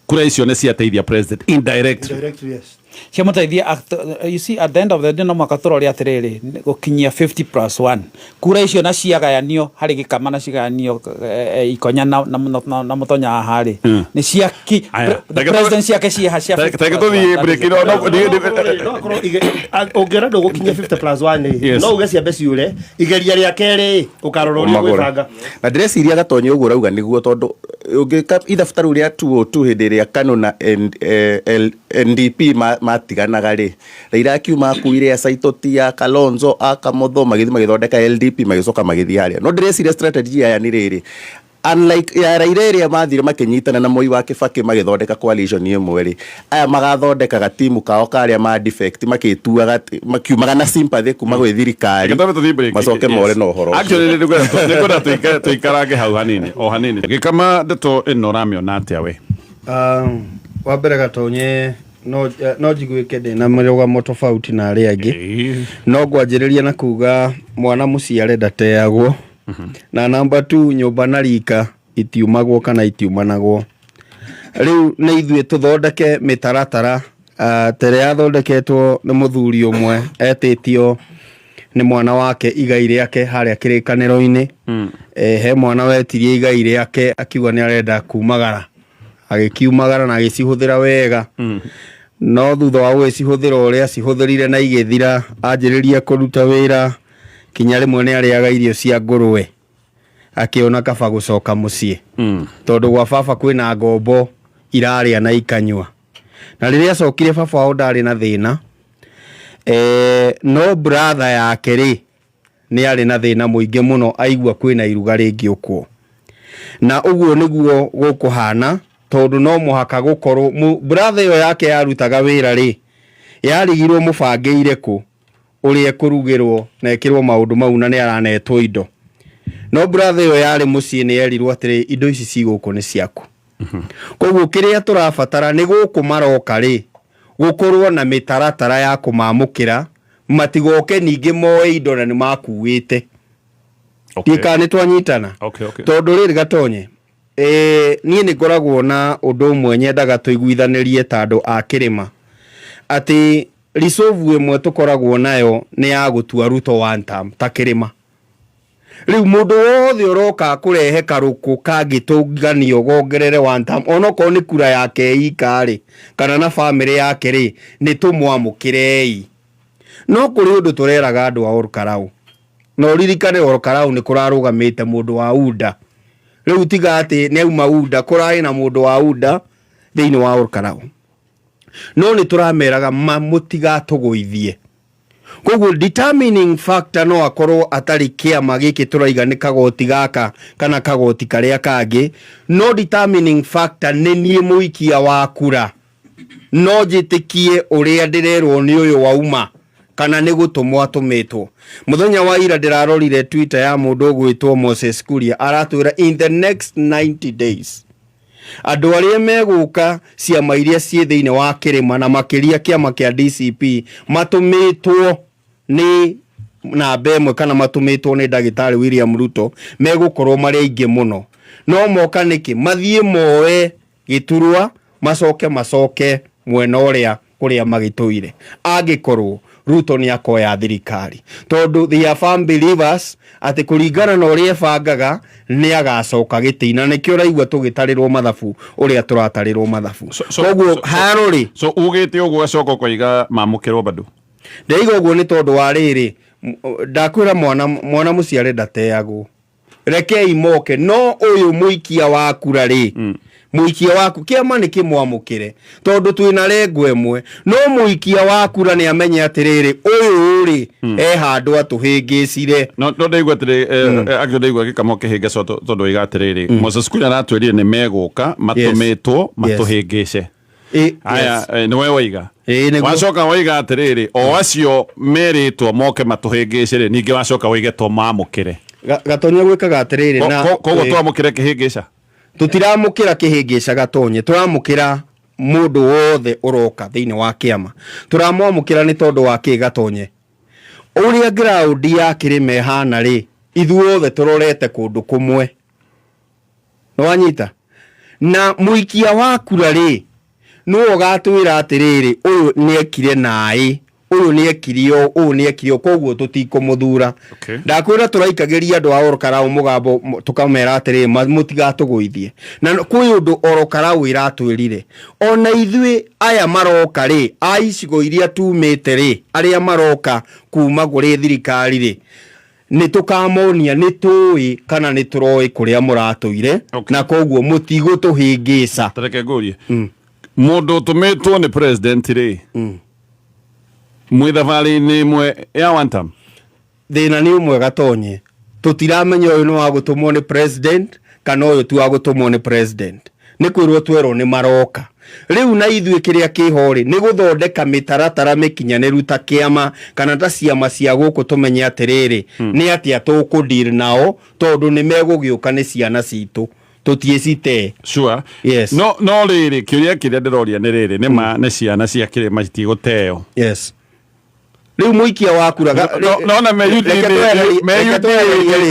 kura icio ni ciateithia president indirectly. Yes. Ciamutaithia you see at the end of the day no makatoro ria atiriri gukinyia 50+1 kura icio na ciagayanio hari gikama na cigayanio ikonya na mutonya hari ni ciaki president ciake ciha cia take tuthie break no ongera ndo gukinyia 50+1 no ugecia beci ure igeria ria keri ukarororia gwibanga na ndreciria Gatonya uguo rauga niguo tondu ungika ithabuta riu ria 202 hindi ria Kanu na NDP matiganaga ri Raila akiuma akuire ya Saitoti ya Kalonzo Akamotho magithondeka LDP magicoka magithia haria no ndreciria strategy ya ni riri unlike ya Raila ria mathire makinyitana na Moi wa Kibaki magithondeka coalition imwe ri aya magathondeka gatimu kao karia ma defect makituaga makiumaga na sympathy kuma gwi thirikari macoke more no horo actually nigura tuikarange hau hanini gikama ndeto ino ramiona atia we wa mbere Gatonye no njiguike ndina mirugamo tofauti na aria angi no ngwanjiriria na kuga mwana muciare ndateagwo na number 2 nyumba na rika itiumagwo kana itiumanagwo riu ni ithue tuthondeke mitaratara tere yathondeketwo ni muthuri umwe etitio ni mwana wake igai riake haria kirikaniro-ini he mwana wetirie igai riake akiuga ni arenda kumagara agikiumagara na agicihuthira wega no thutha wa gwicihuthira uria cihuthirire na igithira anjiriria kuruta wira kinya rimwe ni ariaga irio cia ngurwe akiona kaba gucoka mucii tondu gwa baba kwina ngombo iraria na ikanywa na riria acokire baba wao ndari na thina no brother yake ri ni ari na thina muingi muno aigua kwina iruga ringi ukwo na uguo niguo gukuhana tondu no muhaka gukorwo brother yo yake yarutaga wira ri yarigirwo mubangeire ku uria kurugirwo na ekirwo maundu mau na ni aranetwo indo no brother yo yari muciĩ nĩ erirwo atĩrĩ indo ici cigũkũ nĩ ciaku. Koguo kĩrĩa tũrabatara nĩ gũkũ maroka rĩ gũkorwo na mĩtaratara ya kũmamũkĩra matigoke ningĩ moe indo na nĩ makuĩte. Tika nĩ twanyitana. Tondũ rĩrĩ Gatonye niĩ nĩ ngoragwo na ũndũ ũmwe nyendaga tũiguithanĩrie ta andũ a Kĩrĩma atĩ resolve ĩmwe tũkoragwo nayo nĩ ya gũtua Ruto one term ta Kĩrĩma. Rĩu mũndũ wothe ũroka kũrehe karũkũ kangĩtũnganio gongerere one term onokorwo nĩ kura yake ikarĩ kana na family yake rĩ nĩ tũmwamũkĩrei. No kũrĩ ũndũ tũreraga andũ a Olkarau. No ririkane Olkarau nĩ kũrarũgamĩte mũndũ wa UDA. Rĩu tiga atĩ nĩ auma UDA kũrarĩ na mũndũ wa UDA thĩinĩ wa Olkarau. No nĩ tũrameraga mũtigatũgũithie. Koguo determining factor no akorwo atarĩ kĩama gĩkĩ tũraiga nĩ kagoti gaka kana kagoti karĩa kangĩ. No determining factor nĩ niĩ mũikia wa kura. No njĩtĩkie ũrĩa ndĩrerwo nĩ ũyũ wauma kana nĩ gũtũmwo atũmĩtwo. Mũthenya wa ira ndĩrarorire Twitter ya mũndũ ũgwĩtwo Moses Kuria aratwĩra in the next 90 days andũ arĩa megũka ciama iria ciĩ thĩinĩ wa Kĩrĩma na makĩria kĩama kĩa DCP matũmĩtwo nĩ namba ĩmwe kana matũmĩtwo nĩ ndagĩtarĩ William Ruto megũkorwo marĩ aingĩ mũno. No moka nĩkĩ mathiĩ moe gĩturwa macoke mwena ũrĩa kũrĩa magĩtũire angĩkorwo Ruto nĩ akoya thirikari. Tondũ they are firm believers atĩ kũringana na ũrĩa bangaga nĩ agacoka gĩtĩ na nĩkĩo raigua tũgĩtarĩrwo mathabu ũrĩa tũratarĩrwo mathabu. Koguo harũrĩ so ugĩte ũguo acoka kũiga mamũkĩrwo bado. Ndaiga ũguo nĩ tondũ wa rĩrĩ ndakwĩra mwana mũciare ndateagwo. Rekei moke no ũyũ mũikia wa kura rĩ mũikia waku kĩama nĩ kĩmwamũkĩre tondũ twĩna lengo ĩmwe. No mũikia wa kura nĩ amenye atĩrĩrĩ ũyũ rĩ handũ atũhĩngĩcire. No ndaigua atĩrĩ akĩndaigua gĩkamo kĩhĩngĩcwo tondũ oiga atĩrĩrĩ Moses Kuria aratwĩrire nĩ megũka matũmĩtwo matũhĩngĩce. Aya nĩ we waiga wacoka waiga atĩrĩrĩ o acio merĩtwo moke matũhĩngĩce rĩ ningĩ wacoka woige twamamũkĩre. Gatonye gwĩkaga atĩrĩrĩ na koguo twamũkĩre kĩhĩngĩca. Tutiramũkĩra kĩhĩngĩca Gatonye turamũkĩra mũndũ wothe ũroka thĩinĩ wa kĩama. Turamwamũkĩra nĩ tondũ wa kĩ Gatonye ũrĩa ground ya Kĩrĩma hana rĩ ithuothe tũrorete kũndũ kũmwe. Nĩ wanyita na mũikia wa kura rĩ no ũgatwĩra atĩrĩrĩ ũyũ nĩ ekire naĩ ũyũ nĩ ekirio koguo tũtikũmũthura. Ndakwĩra tũraikagĩria andũ a Olkarau mũgambo tũkamera atĩrĩ mũtigatũgũithie. Na kwĩ ũndũ Olkarau iratwĩrire ona ithuĩ aya maroka rĩ a icigo iria tumĩte rĩ arĩa maroka kuma kũrĩ thirikari rĩ nĩ tũkamonia nĩ tũĩ kana nĩ tũroĩ kũrĩa mũratũire na koguo mũtigũtũhĩngĩca. Tareke ngũrie mũndũ ũtũmĩtwo nĩ president rĩ mwithabarĩ-inĩ ĩmwe ya one term. Thĩna nĩ ũmwe Gatonye tũtiramenya ũyũ nĩ wa gũtũmwo nĩ president kana ũyũ ti wa gũtũmwo nĩ president. Nĩ kwĩrwo twerwo nĩ maroka. Rĩu na ithuĩ kĩrĩa kĩho rĩ nĩ gũthondeka mĩtaratara mĩkinyanĩru ta kĩama kana ta ciama cia gũkũ tũmenye atĩrĩrĩ nĩ atĩa tũkũdeal nao tondũ nĩ megũgĩũka nĩ ciana citũ tũtiĩcite. Sure. Yes. No rĩrĩ kĩrĩa ndĩroria nĩ rĩrĩ nĩ ciana cia Kĩrĩma citigũteo. Yes. Rĩu mũikia wa kura no na meyuthi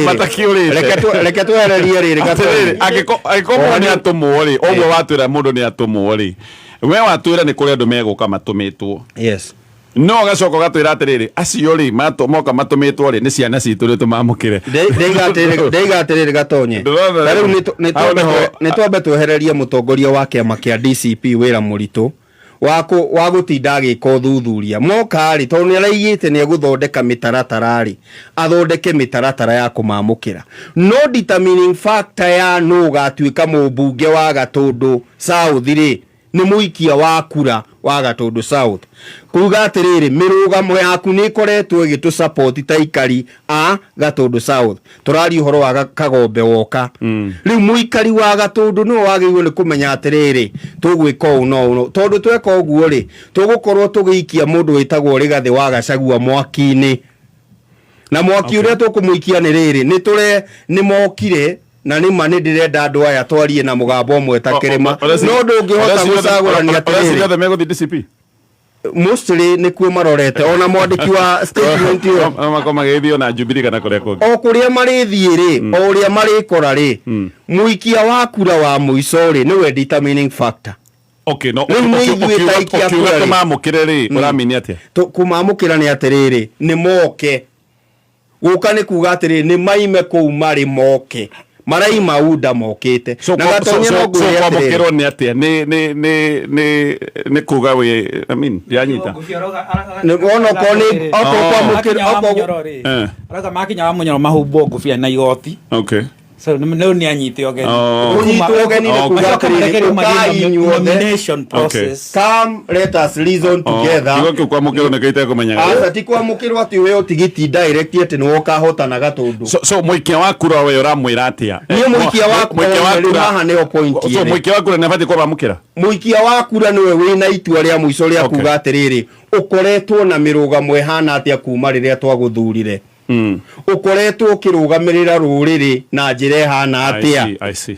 matakĩũrĩte reke twehererie rĩrĩ Gatonye angĩkorwo nĩ atũmwo rĩ ũguo watwĩra mũndũ nĩ atũmwo rĩ we watwĩra nĩ kũrĩ andũ megũka matũmĩtwo. Yes. No gacoka gatwĩra atĩrĩrĩ acio rĩ moka matũmĩtwo rĩ nĩ ciana citũ rĩ tũmamũkĩre. Ndaiga atĩrĩrĩ Gatonye rĩu nĩ twambe twehererie mũtongoria wa kĩama kĩa DCP wĩra mũritũ wa gũtinda agĩka ũthuthuria moka rĩ tondũ nĩ araigĩte nĩ egũthondeka mĩtaratara rĩ athondeke mĩtaratara ya kũmamũkĩra. No determining factor ya no gatuĩka mũmbunge wa Gatũndũ South rĩ nĩ mũikia wa kura wa Gatũndũ South. Kuga atĩrĩrĩ mĩrũgamo yaku nĩ ĩkoretwo ĩgĩtũ-support ta ikari a Gatũndũ South. Tũrari ũhoro wa Kagombe woka. Rĩu mũikari wa Gatũndũ no wagĩrĩirwo nĩ kũmenya atĩrĩrĩ tũgwĩka ũũ no tondũ tweka ũguo rĩ tũgũkorwo tũgĩikia mũndũ wĩtagwo Rigathĩ wa Gachagua mwaki-inĩ. na mwaki uria tukumuikia ni riri ni mokire na ni mani ndirenda andu aya twarie na mugambo umwe ta kirima no ndungihota gucagurania atiriri othe meguthi DCP mostly ni kuo marorete ona mwandiki wa statement yo makoma githio na Jubilee kana kuria kungi o kuria marithie ri o uria marikora ri muikia wa kura wa muico ri niwe determining factor. Okay, no kumamukire ri uramini atia kumamukira ni atiriri ni moke guka ni kuga atiriri ni maime kou mari moke maraima uda mokete na gatonye no gwe kwamukirwo ni atia ni kuga we I mean yanyita ni ono koni kwamukira araga makinya wa munyoro mahumbo ngufia na igoti. Okay, so no ni anyite ogeni unyite ogeni ni kuga atiriri nomination process come let us reason together igo kwamukirwo ni kaite kumenya asa ti kwamukirwo ati we utigiti direct ati ni woka na gatundu so muikia wa kura we uramwira atia ni muikia wa kura haha ni point so muikia wa kura ni abati kwamukira muikia wa kura niwe wina itua ria muico ria kuga atiriri ukoretwo na mirugamo ihana atia kuma riria twaguthurire ukoretwo ukirugamirira ruriri na njira ihana atia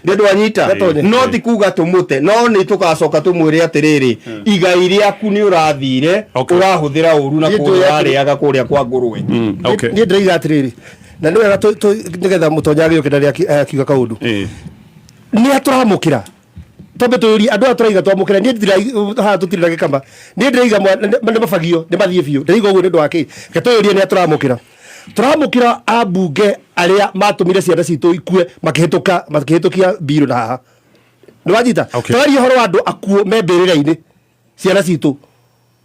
ndio anyita no ti kuga tumute no ni tugacoka tumwire atiriri igai riaku ni urathire urahuthira uru na kuriaga kuria kwa ngurwe ni ndreiga atiriri na ni wega nigetha mutonyage ukenda akiuga kaundu ni aturamukira tobe tuyuri andu aturaiga twamukira ni ndira ha tutirage kama ni ndreiga ni mafagio ni mathie biu ndreiga uguo ni ndu wake ke tuyuri ni aturamukira turamukira abunge aria matumire ciana citu ikue makihitukia biru na haha ni wajita twari horo andu akuo membirira-ini ciana citu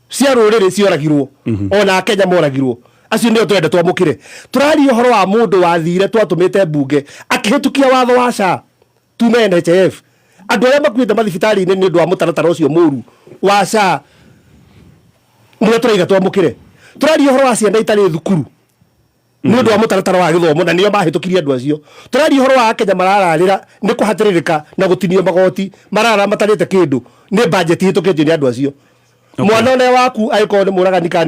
cia ruriri cioragirwo ona Kenya moragirwo acio nio twende twamukire turari horo wa mundu wathire twatumite bunge akihitukia watho wa SHA tume NHIF andu aria makuite mathibitari-ini ni ndu wa mutaratara ucio muru wa SHA nio turaiga twamukire turari horo wa ciana itari thukuru mundu wa mutaratara wa githomo na nio mahitukirie andu acio turari horo wa Kenya marararira ni kuhatiririka na gutinio magoti marara matarite kindu ni budget hitukitio ni andu acio mwana ne waku aiko ni muragani kan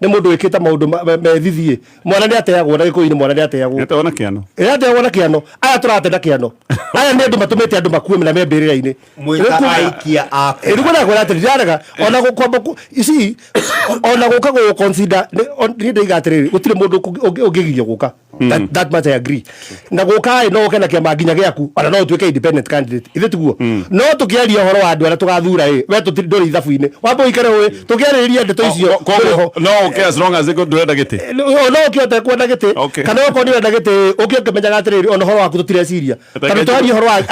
ni mundu wikita maundu methithie mwana ni ateagwo na gikuini mwana ni ateagwo ateona kiano ateagwo na kiano aya turatenda kiano aya ni andu matumite andu makuwe na membirira-ini mwita aikia ako irigo na kwara atiriaraga ona gukomba isi ona guka go consider ni ndaiga atiriri gutire mundu ungigirio guka that much I agree na guka no kena kia maginya giaku ona no tuike independent candidate ithe tiguo no tukiaria horo wa andu ara tugathura we tutindori ithabu-ini wambo ikare we tukiariria ndeto icio no okay as long as they go ndurenda giti no ukiote kwenda giti kana uko ni wenda giti ukioke menyaga atiriri ona horo waku tutireciria kana twari horo wa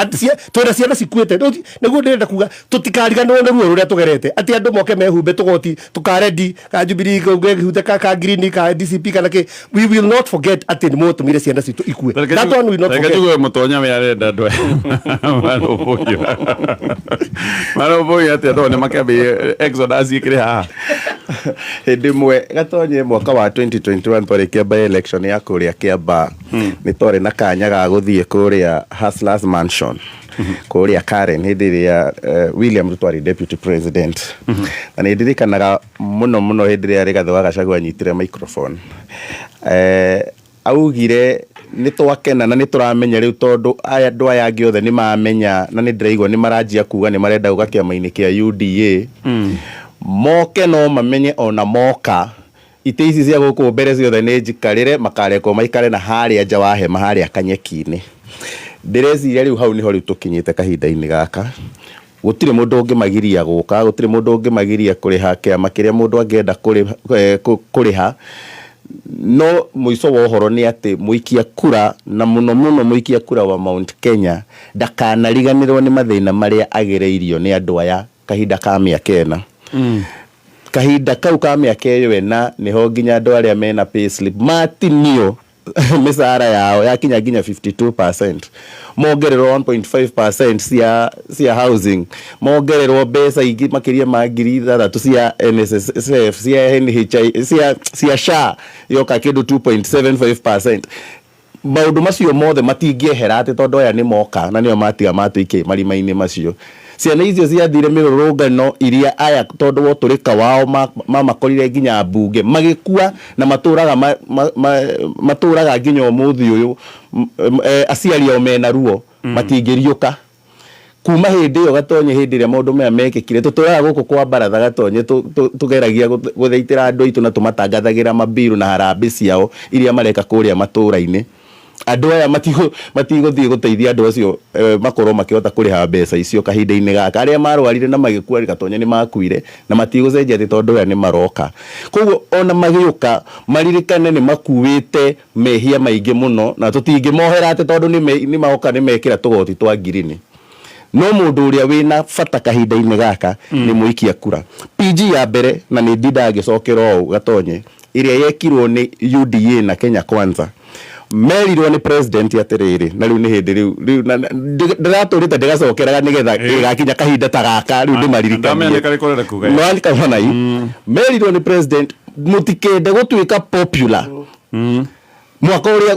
twenda ciana cikuite niguo ndirenda kuga tutikariganwo ni ruo ruria tugerete ati andu moke mehumbe tugoti tukarendi ka Jubilee ngehute ka green ka DCP kana ke we will not forget ati ni mutumire ciana citu ikue that one we not forget ngejugo mutonya we arenda ndwe maro boy ati ndo ne makabe exodus ikire ha hindi mwe gatonye mwaka wa 2021 parikia by election ya kuria Kiamba ni tore na kanya ga guthie kuria Hustlers Mansion kuria Karen hindi ria William Ruto ari deputy president na ni ndirikanaga muno hindi ria Rigathĩ wa Gachagua anyitire microphone augire ni twakena na ni turamenya riu tondu aya andu aya angi othe ni mamenya na ni ndiraigua ni maranjia kuga ni marenda guka kiama-ini kia UDA moke no mamenye ona moka ite ici cia guku mbere ciothe ni njikarire makareko maikare na haria nja wa hema haria kanyeki-ini ndireciria riu hau niho riu tukinyite kahinda-ini gaka gutire mundu ungimagiria guka gutire mundu ungimagiria kuriha kiama kiria mundu angenda kuriha no muico wa uhoro ni ati muikia kura na muno muikia kura wa Mount Kenya ndakanariganirwo ni mathina maria agereirio ni andu aya kahinda ka miaka ena kahinda kau ka miaka iyo wena niho nginya andu aria mena payslip matinio misara yao yakinya nginya 52% mongererwo 1.5% cia housing mongererwo mbeca ingi makiria ma ngiri 3 cia NSSF cia NHI cia SHA yoka kindu 2.75%. maundu macio mothe matingĩehera atĩ tondu aya nĩ moka na nĩo matiga matuikie marima-inĩ macio. Ciana icio ciathire mĩrũrũngano iria aya tondu wotũrĩka wao makorire nginya mbunge magĩkua na matũraga nginya ũmũthĩ ũyũ aciari ao mena ruo matingĩriũka. Kuma hĩndĩ ĩyo Gatonye hĩndĩ ĩrĩa maũndũ maya mekĩkire tũtũraga gũkũ kwa Baratha Gatonye tũgeragia gũthaitĩra andũ aitũ na tũmatangathagĩra mabiru na harambĩ ciao iria mareka kũrĩa matũra-inĩ. Andũ aya matigũthiĩ gũteithia andũ acio makorwo makĩhota kũrĩha mbeca icio kahinda-inĩ gaka. Arĩa marwarire na magĩkua Gatonye nĩ makuire na matigũcenjia atĩ tondũ aya nĩ maroka. Koguo ona magĩũka maririkane nĩ makuĩte mehia maingĩ mũno na tũtingĩmohera atĩ tondũ nĩ maoka nĩ mekĩra tũgoti twa ngirini. No mũndũ ũrĩa wĩna bata kahinda-inĩ gaka nĩ mũikia kura. PG ya mbere na nĩ ndinda agĩcokera ũũ Gatonye ĩrĩa yekirwo nĩ UDA na Kenya Kwanza merirwo nĩ president atĩrĩrĩ na rĩu nĩ hĩndĩ rĩu ndĩratũrĩte ndĩgacokeraga nĩgetha ĩgakinya kahinda ta gaka rĩu ndĩmaririkanie merirwo nĩ president mũtikende gũtuĩka popular mwaka ũrĩa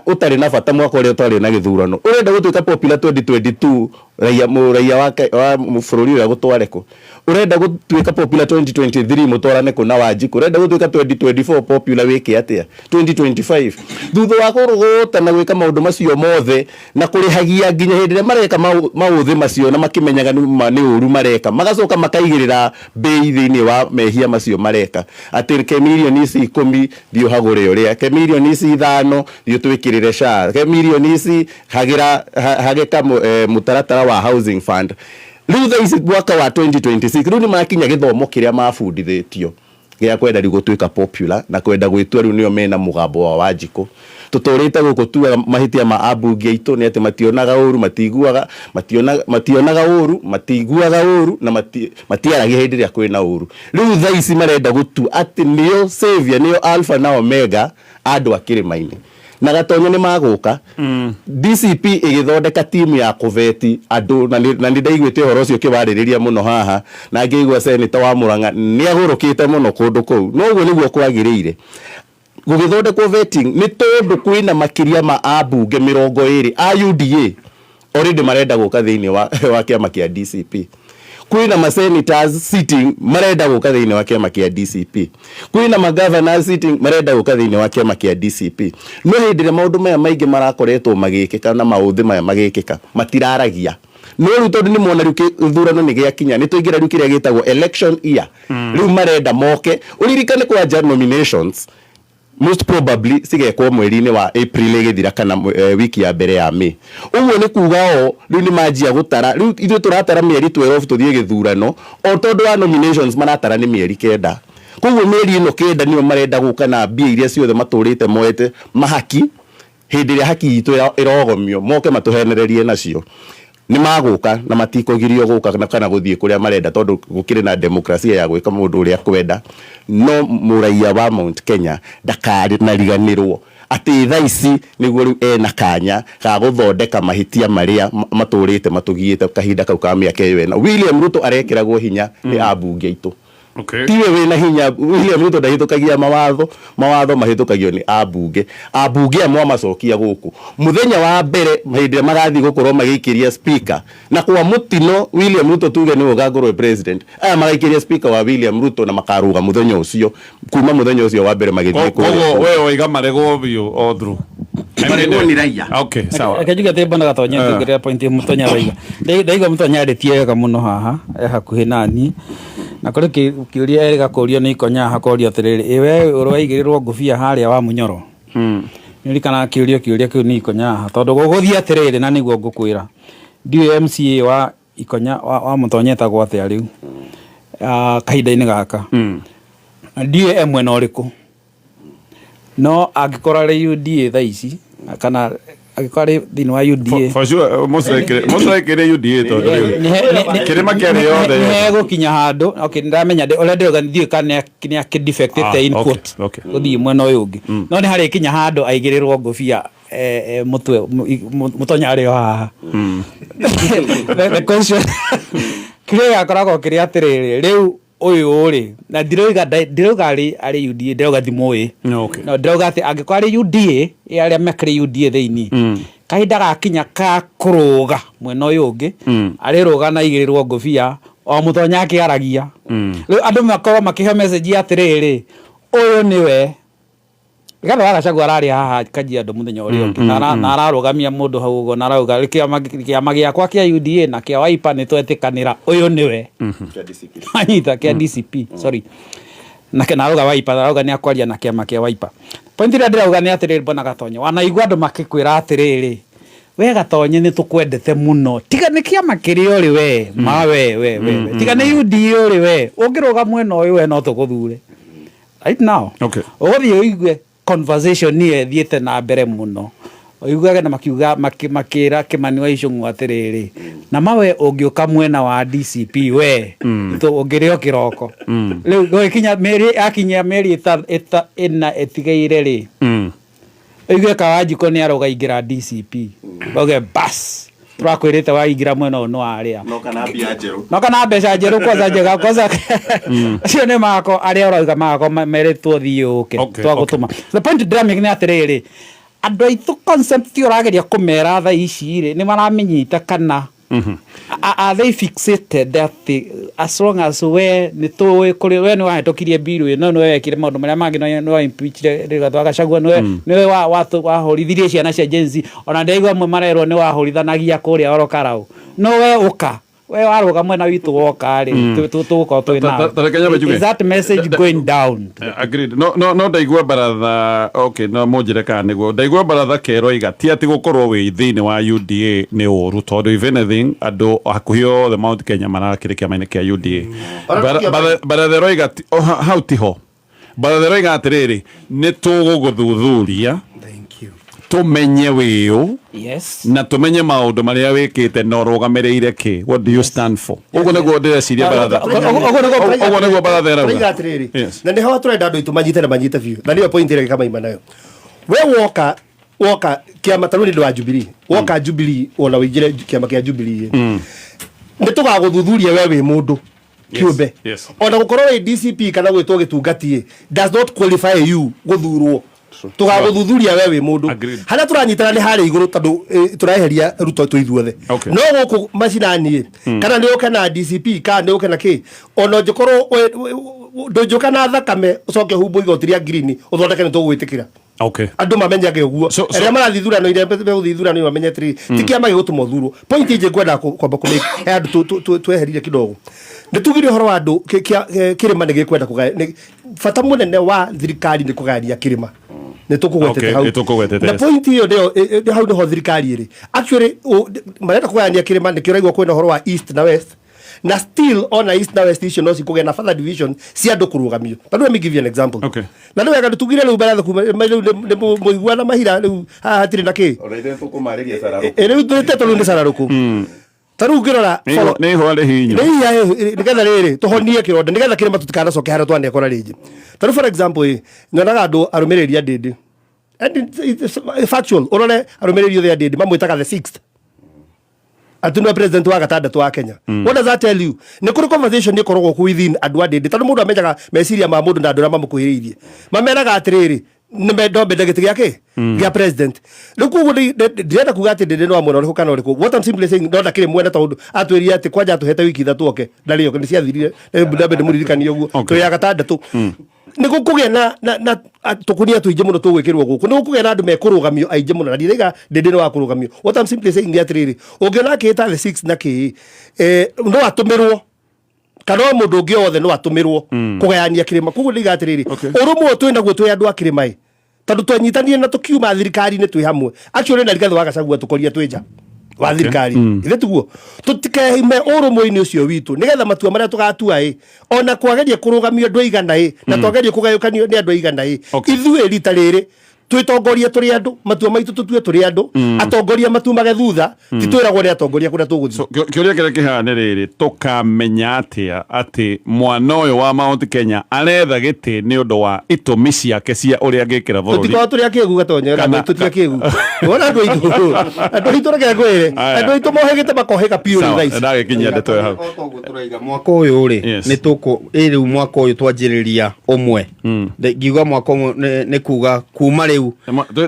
ũtarĩ na bata, mwaka ũrĩa ũtarĩ na gĩthurano. Ũrenda gũtuĩka popular 2022 raia wa bũrũri ũrĩa gũtware kũ? Ũrenda gũtuĩka popular 2023 mũtwarane kũ na Wanjiku? Ũrenda gũtuĩka 2024 popular wĩke atĩa 2025? Thutha wa kũrũgũta na gwĩka maũndũ macio mothe na kũrĩhagia nginya hĩndĩ ĩrĩa mareka maũthĩ macio na makĩmenyaga nĩ ũru mareka, magacoka makaigĩrĩra bei thĩinĩ wa mehia macio mareka atĩ ke mirioni ici 10 thiĩ ũhagũre ũrĩa, ke mirioni ici 5 thiĩ twĩkĩrĩre SHA, ke mirioni ici hagĩka mũtaratara wa housing fund. Rĩu thaa ici mwaka wa 2026 rĩu nĩ makinya gĩthomo kĩrĩa mabundithĩtio gĩa kwenda rĩu gũtuĩka popular na kwenda gwĩtua rĩu nĩo mena mũgambo wa Wanjiku. Tũtũrĩte gũkũ tuaga mahĩtia ma ambunge aitũ nĩ atĩ mationaga ũru, mationaga ũru, matiguaga ũru na matiaragia hĩndĩ ĩrĩa kwĩna ũru. Rĩu thaa ici marenda gũtua atĩ nĩo savior, nĩo alpha na omega andũ a kĩrĩma-inĩ. Na Gatonye nĩ magũka DCP ĩgĩthondeka timu ya kũveti andũ na nĩ ndaiguĩte ũhoro ũcio ũkĩwarĩrĩria mũno haha na ngĩigua senator wa Murang'a nĩ agũrũkĩte mũno kũndũ kũu. No ũguo nĩguo kwagĩrĩire gũgĩthondekwo vetting nĩ tondũ kwĩna makĩria ma ambunge 20 a UDA already marenda gũka thĩinĩ wa kĩama kĩa DCP. Kwĩna ma senators sitting marenda gũka thĩinĩ wa kĩama kĩa DCP. Kwĩna ma governors sitting marenda gũka thĩinĩ wa kĩama kĩa DCP. No hĩndĩ ĩrĩa maũndũ maya maingĩ marakoretwo magĩkĩka na maũthĩ maya magĩkĩka matiraragia. No rĩu tondũ nĩ mona rĩu gĩthurano nĩ gĩakinya nĩ tũingĩra rĩu kĩrĩa gĩtagwo election year. Rĩu marenda moke ũririkane kwa nominations most probably sigekwo mweri-inĩ wa April ĩgĩthira kana wiki ya mbere ya May. Ũguo nĩ kuga o rĩu nĩ manjia gũtara rĩu ithuĩ tũratara mĩeri 12 tũthiĩ gĩthurano o tondũ wa nominations maratara nĩ mĩeri 9. Koguo mĩeri ĩno 9 nĩyo marenda gũka na mbia iria ciothe matũrĩte moete mahaki hĩndĩ ĩrĩa haki itũ ĩrogomio moke matũhenererie nacio. Nĩ magũka na matikũgirio gũka kana gũthiĩ kũrĩa marenda tondũ gũkĩrĩ na demokrasia ya gwĩka mũndũ ũrĩa kwenda. No mũraiya wa Mount Kenya ndakarĩ na riganĩrwo atĩ thaa ici nĩguo rĩu ena kanya ga gũthondeka mahĩtia marĩa matũrĩte matũgiĩte kahinda kau ka mĩaka ĩyo ena. William Ruto arekĩragwo hinya nĩ ambunge aitũ. Okay. Tiwe wĩna hinya William Ruto ndahĩtũkagia mawatho mahĩtũkagio nĩ ambunge. Ambunge amwe macokia gũkũ mũthenya wa mbere hĩndĩ ĩrĩa magathiĩ gũkorwo magĩikĩria speaker na kwa mũtino William Ruto tuge nĩ ũgangorwo president aya magaikĩria speaker wa William Ruto na makaruga mũthenya ũcio kuma mũthenya ũcio wa mbere magĩthiĩ kũrĩa. Wewe oiga maregwo biũ o through ni raia. Okay, sawa. Akajuga te bana Gatonye tugerea point Mutonya raiga. Ndaiga Mutonya arĩtie wega mũno haha hakuhĩ nani. Na kũrĩ kĩũria erĩ gakũrio nĩ Ikonya hakorio atĩrĩrĩ ĩwe ũrwaigĩrĩrwo ngũbia harĩa wa Munyoro. Nĩrikana kĩũria kĩu nĩ Ikonya tondũ gũgũthiĩ atĩrĩrĩ na nĩguo ngũkwĩra. Ndiũ MCA wa Ikonya wa Mutonya etagwo atĩa rĩu kahinda-inĩ gaka. Ndiũ mwena ũrĩkũ. No angĩkora rĩ UDA thaa ici kana agĩkorwo thĩinĩ wa UDA for sure mũcekere UDA tondũ kĩrĩma kĩarĩ yothe gũkinya handũ okay ndamenya ũrĩa ndĩrũganithio kana nĩ akĩdefectĩte input gũthiĩ mwena ũyũ ũngĩ no nĩ harĩ kinya handũ aigĩrĩrwo ngũbia mũtwe Mutonya arĩ o haha the question kĩrĩa gĩakoragwo kĩrĩ atĩrĩrĩ rĩu uyu ri na ndiroiga ari UDA ndiroga thimoi no ndiroga ati angikwa ari UDA aria mekire UDA theini kahinda gakinya ka kuruga mwena uyu ungi ari ruga na igirirwo ngofia o mutonya akiaragia riu andu makorwo makihe message atiriri uyu niwe Gano Gachagua arari haha Kajiado muthenya uria ungi na ararugamia mundu hau ugo na arauga kiama giakwa kia UDA na kia Wiper ni twetikanira uyu niwe kia DCP anyita kia DCP sorry na kana arauga Wiper arauga ni akwaria na kiama kia Wiper point ira ndirauga ni atiriri bona Gatonye wanaigua andu makikwira atiriri we Gatonye ni tukwendete muno tiga ni kiama kirio ri we ma we tiga ni UDA ri we ungiruga mwena uyu we no tukuthure right now okay ugothi uigue conversation ni thiete na mbere muno oiguaga na makiuga makira Kimani wa Icung'wa atiriri na mawe ungiuka mwena wa DCP we to ungirio kiroko riu gokinya meri akinya meri ina etigeire ri oiguaga Kawanjiko ni aroga ingira DCP oge bas turakwirite wa ingira mwena no aria no kana bia njeru kwanza njega kwanza cio ni mako aria urauga mako meretwo thiuke twagutuma the point dynamic ni atiriri andu aitu concept urageria kumera tha ici ri ni maramenyita kana are they fixated that as long as we ni tuwe kuri we ni wahetokirie biru no we wekire maundu maria mangi no impeach Rigathĩ Gachagua ni we wa horithirie ciana cia Gen Z ona ndegwa amwe marerwo ni wahorithanagia kuria orokarau no we uka we waruga mwena witu woka ri tuko twina is that message going down agreed no ndaigua baratha okay no mujire ka niguo ndaigua baratha kero iga ti ati gukorwo wi thini wa UDA ni uru tondu if anything andu hakuhio the Mount Kenya marakirikia maine kia UDA baratha roiga how tiho baratha roiga atiriri ni tuguguthuthuria tumenye wiu yes na tumenye maundu maria wikite no rugamirire ki what do you stand for ugo nego ndeciria baratha ugo nego baratha rauga na ni hawa turenda andu itu manyite biu na niyo point ire kama imanayo we woka kiama taruni ndo wa Jubilee woka Jubilee ona wigire kiama kia Jubilee ni tugaguthuthuria we wi mundu kiumbe ona gukorwo wi DCP kana gwitwo gitungatie does not qualify you guthurwo tugaguthuthuria we wi mundu haria turanyitana ni hari iguru tondu turaheria ruto tuithuothe no guku macinani kana ni ukena DCP kana ni ukena ki ona njikorwo ndujuka na thakame ucoke humbu igotiria green uthondeke ni tugwitikira okay andu mamenyage uguo eria marathithurano ire guthithurano mamenyetri tikiama gigutuma thuro point ije kwenda kwamba kumake andu tweherire kidogo nitugire horo wa andu kirima ni gikwenda kugaya fata munene wa thirikari ni kugaya kirima nitukugwetete hau na point hiyo ndio hau ndio thirikari iri actually marenda kugaya kirima ni kiraigwa kwenda horo wa east na west na still on east na west issue no sikuge na further division si andu kurugamio but let me give you an example okay na ndio yakatu tugire lu baratha kuma muigwa na mahira lu hatiri na ki oreide tukumariria sararuku ere tuteto lu sararuku taru ngirora ni ho ari hinyo ni ya nigetha riri tuhonie kironda nigetha kirima tutikana coke hara twande kora rigi taru for example nyonaga andu arumereria ndindi and it's factual orore arumereria the ndindi mamwitaga the 6th atuna president wa gatandatu wa Kenya what does that tell you ni kuri conversation ni korogwo ku within andu ndindi tondu mundu amenyaga meciria ma mundu na andu mamukuhiriirie mameraga atiriri ni ndombe ndagiti giake gia president rukugu ndirenda kuga ati ndindi no amwe no kana uriku what I'm simply saying ndonda kire mwenda tondu atwiria ati kwanja tuhete wiki ithatu oke ndario ni ciathirire ndambe ndimuririkani uguo to ya gatandatu ni gukugia na tukunia tuije muno tugwikirwo guku ni gukugia na andu mekurugamio aije muno na ndiriga ndindi no akurugamio what I'm simply saying atiriri ungiona kita the 6 na ki no atumirwo kana mundu ungi othe no atumirwo kugayania kirima kugu ndiga atiriri urumwe twina gwo twi andu akirima tondu twanyitanie na tukiuma thirikari ni twi hamwe actually na Rigathĩ Gachagua tukoria twija wa thirikari ithe tuguo tutikehime urumwe-ini ucio witu nigetha matua maria tugatua ona kwageria kurugamio andu aigana na twageria kugayukanio ni andu aigana ithuĩ rita rĩrĩ twitongoria turi andu matua maitu tutue turi andu atongoria matumage thutha titwiragwo ni atongoria kuria tuguthi kiuria kire kihana riri tukamenya atia ati mwana uyu wa Mount Kenya aretha giti ni undu wa itumi ciake cia uria ngikira bururi tutiko turi akigu gatonyera na tutia kigu wona andu itu reke ngwire andu itu mohegite makoheka piuri thaici ndagikinyia ndeto hau turaiga mwaka uyu ri ni tuko riu mwaka uyu twanjiriria umwe ngiuga mwaka ni kuga kuma riu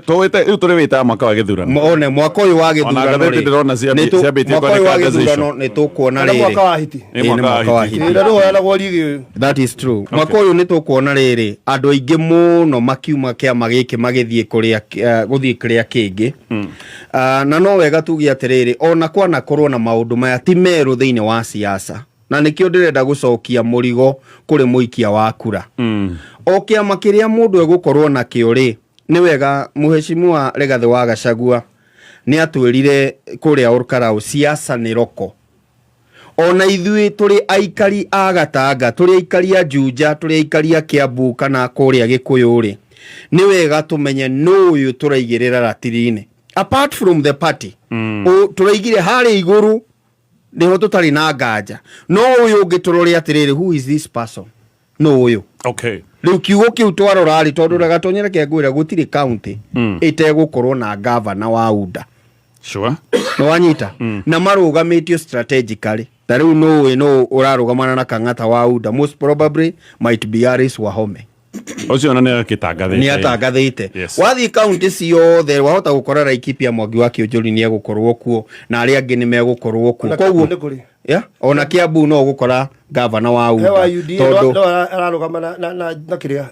tuwite riu turi wita mwaka wa githurano one mwaka uyu wa githurano ri ndirona ciambitie kwa githurano ni tukuona riri mwaka wa hiti mwaka wa hiti ndio wala gwori that is true mwaka uyu ni tukuona riri andu aingi muno makiuma kiama giki magithie kuria guthie kiria kingi na no wega tugi atiriri ona kwana korwo na maundu maya ti meru thiini wa siasa na nikio ndirenda gucokia murigo kuri muikia wa kura o kiama kiria mundu egukorwo na kiori ni wega muheshimiwa Rigathi wa Gachagua ni atwirire kuria Olkarau siasa ni roko ona ithui turi aikari a Gatanga turi aikari a Juja turi aikari a Kiambu kana kuria Gikuyuri ni wega tumenye no uyu turaigirira ratirine apart from the party turaigire hari iguru niho tutari na nganja no uyu ungiturori atiriri who is this person no uyu okay riu kiugo kiu twarorari tondu ragatonyera kiagwira gutiri county itegukorwo na governor wa UDA sure no wanyita na marugamitio strategically tariu no urarugamana na kang'ata wa UDA most probably might be Harris Wahome ocio none akitangathite ni atangathite wathi county ciothe wahota gukora Laikipia Mwangi wa Kĩonjũri ni egukorwo kuo na ari angi ni megukorwo kuo koguo ona Kiambu no gukora governor wa UDA tondu ararugamana na kiria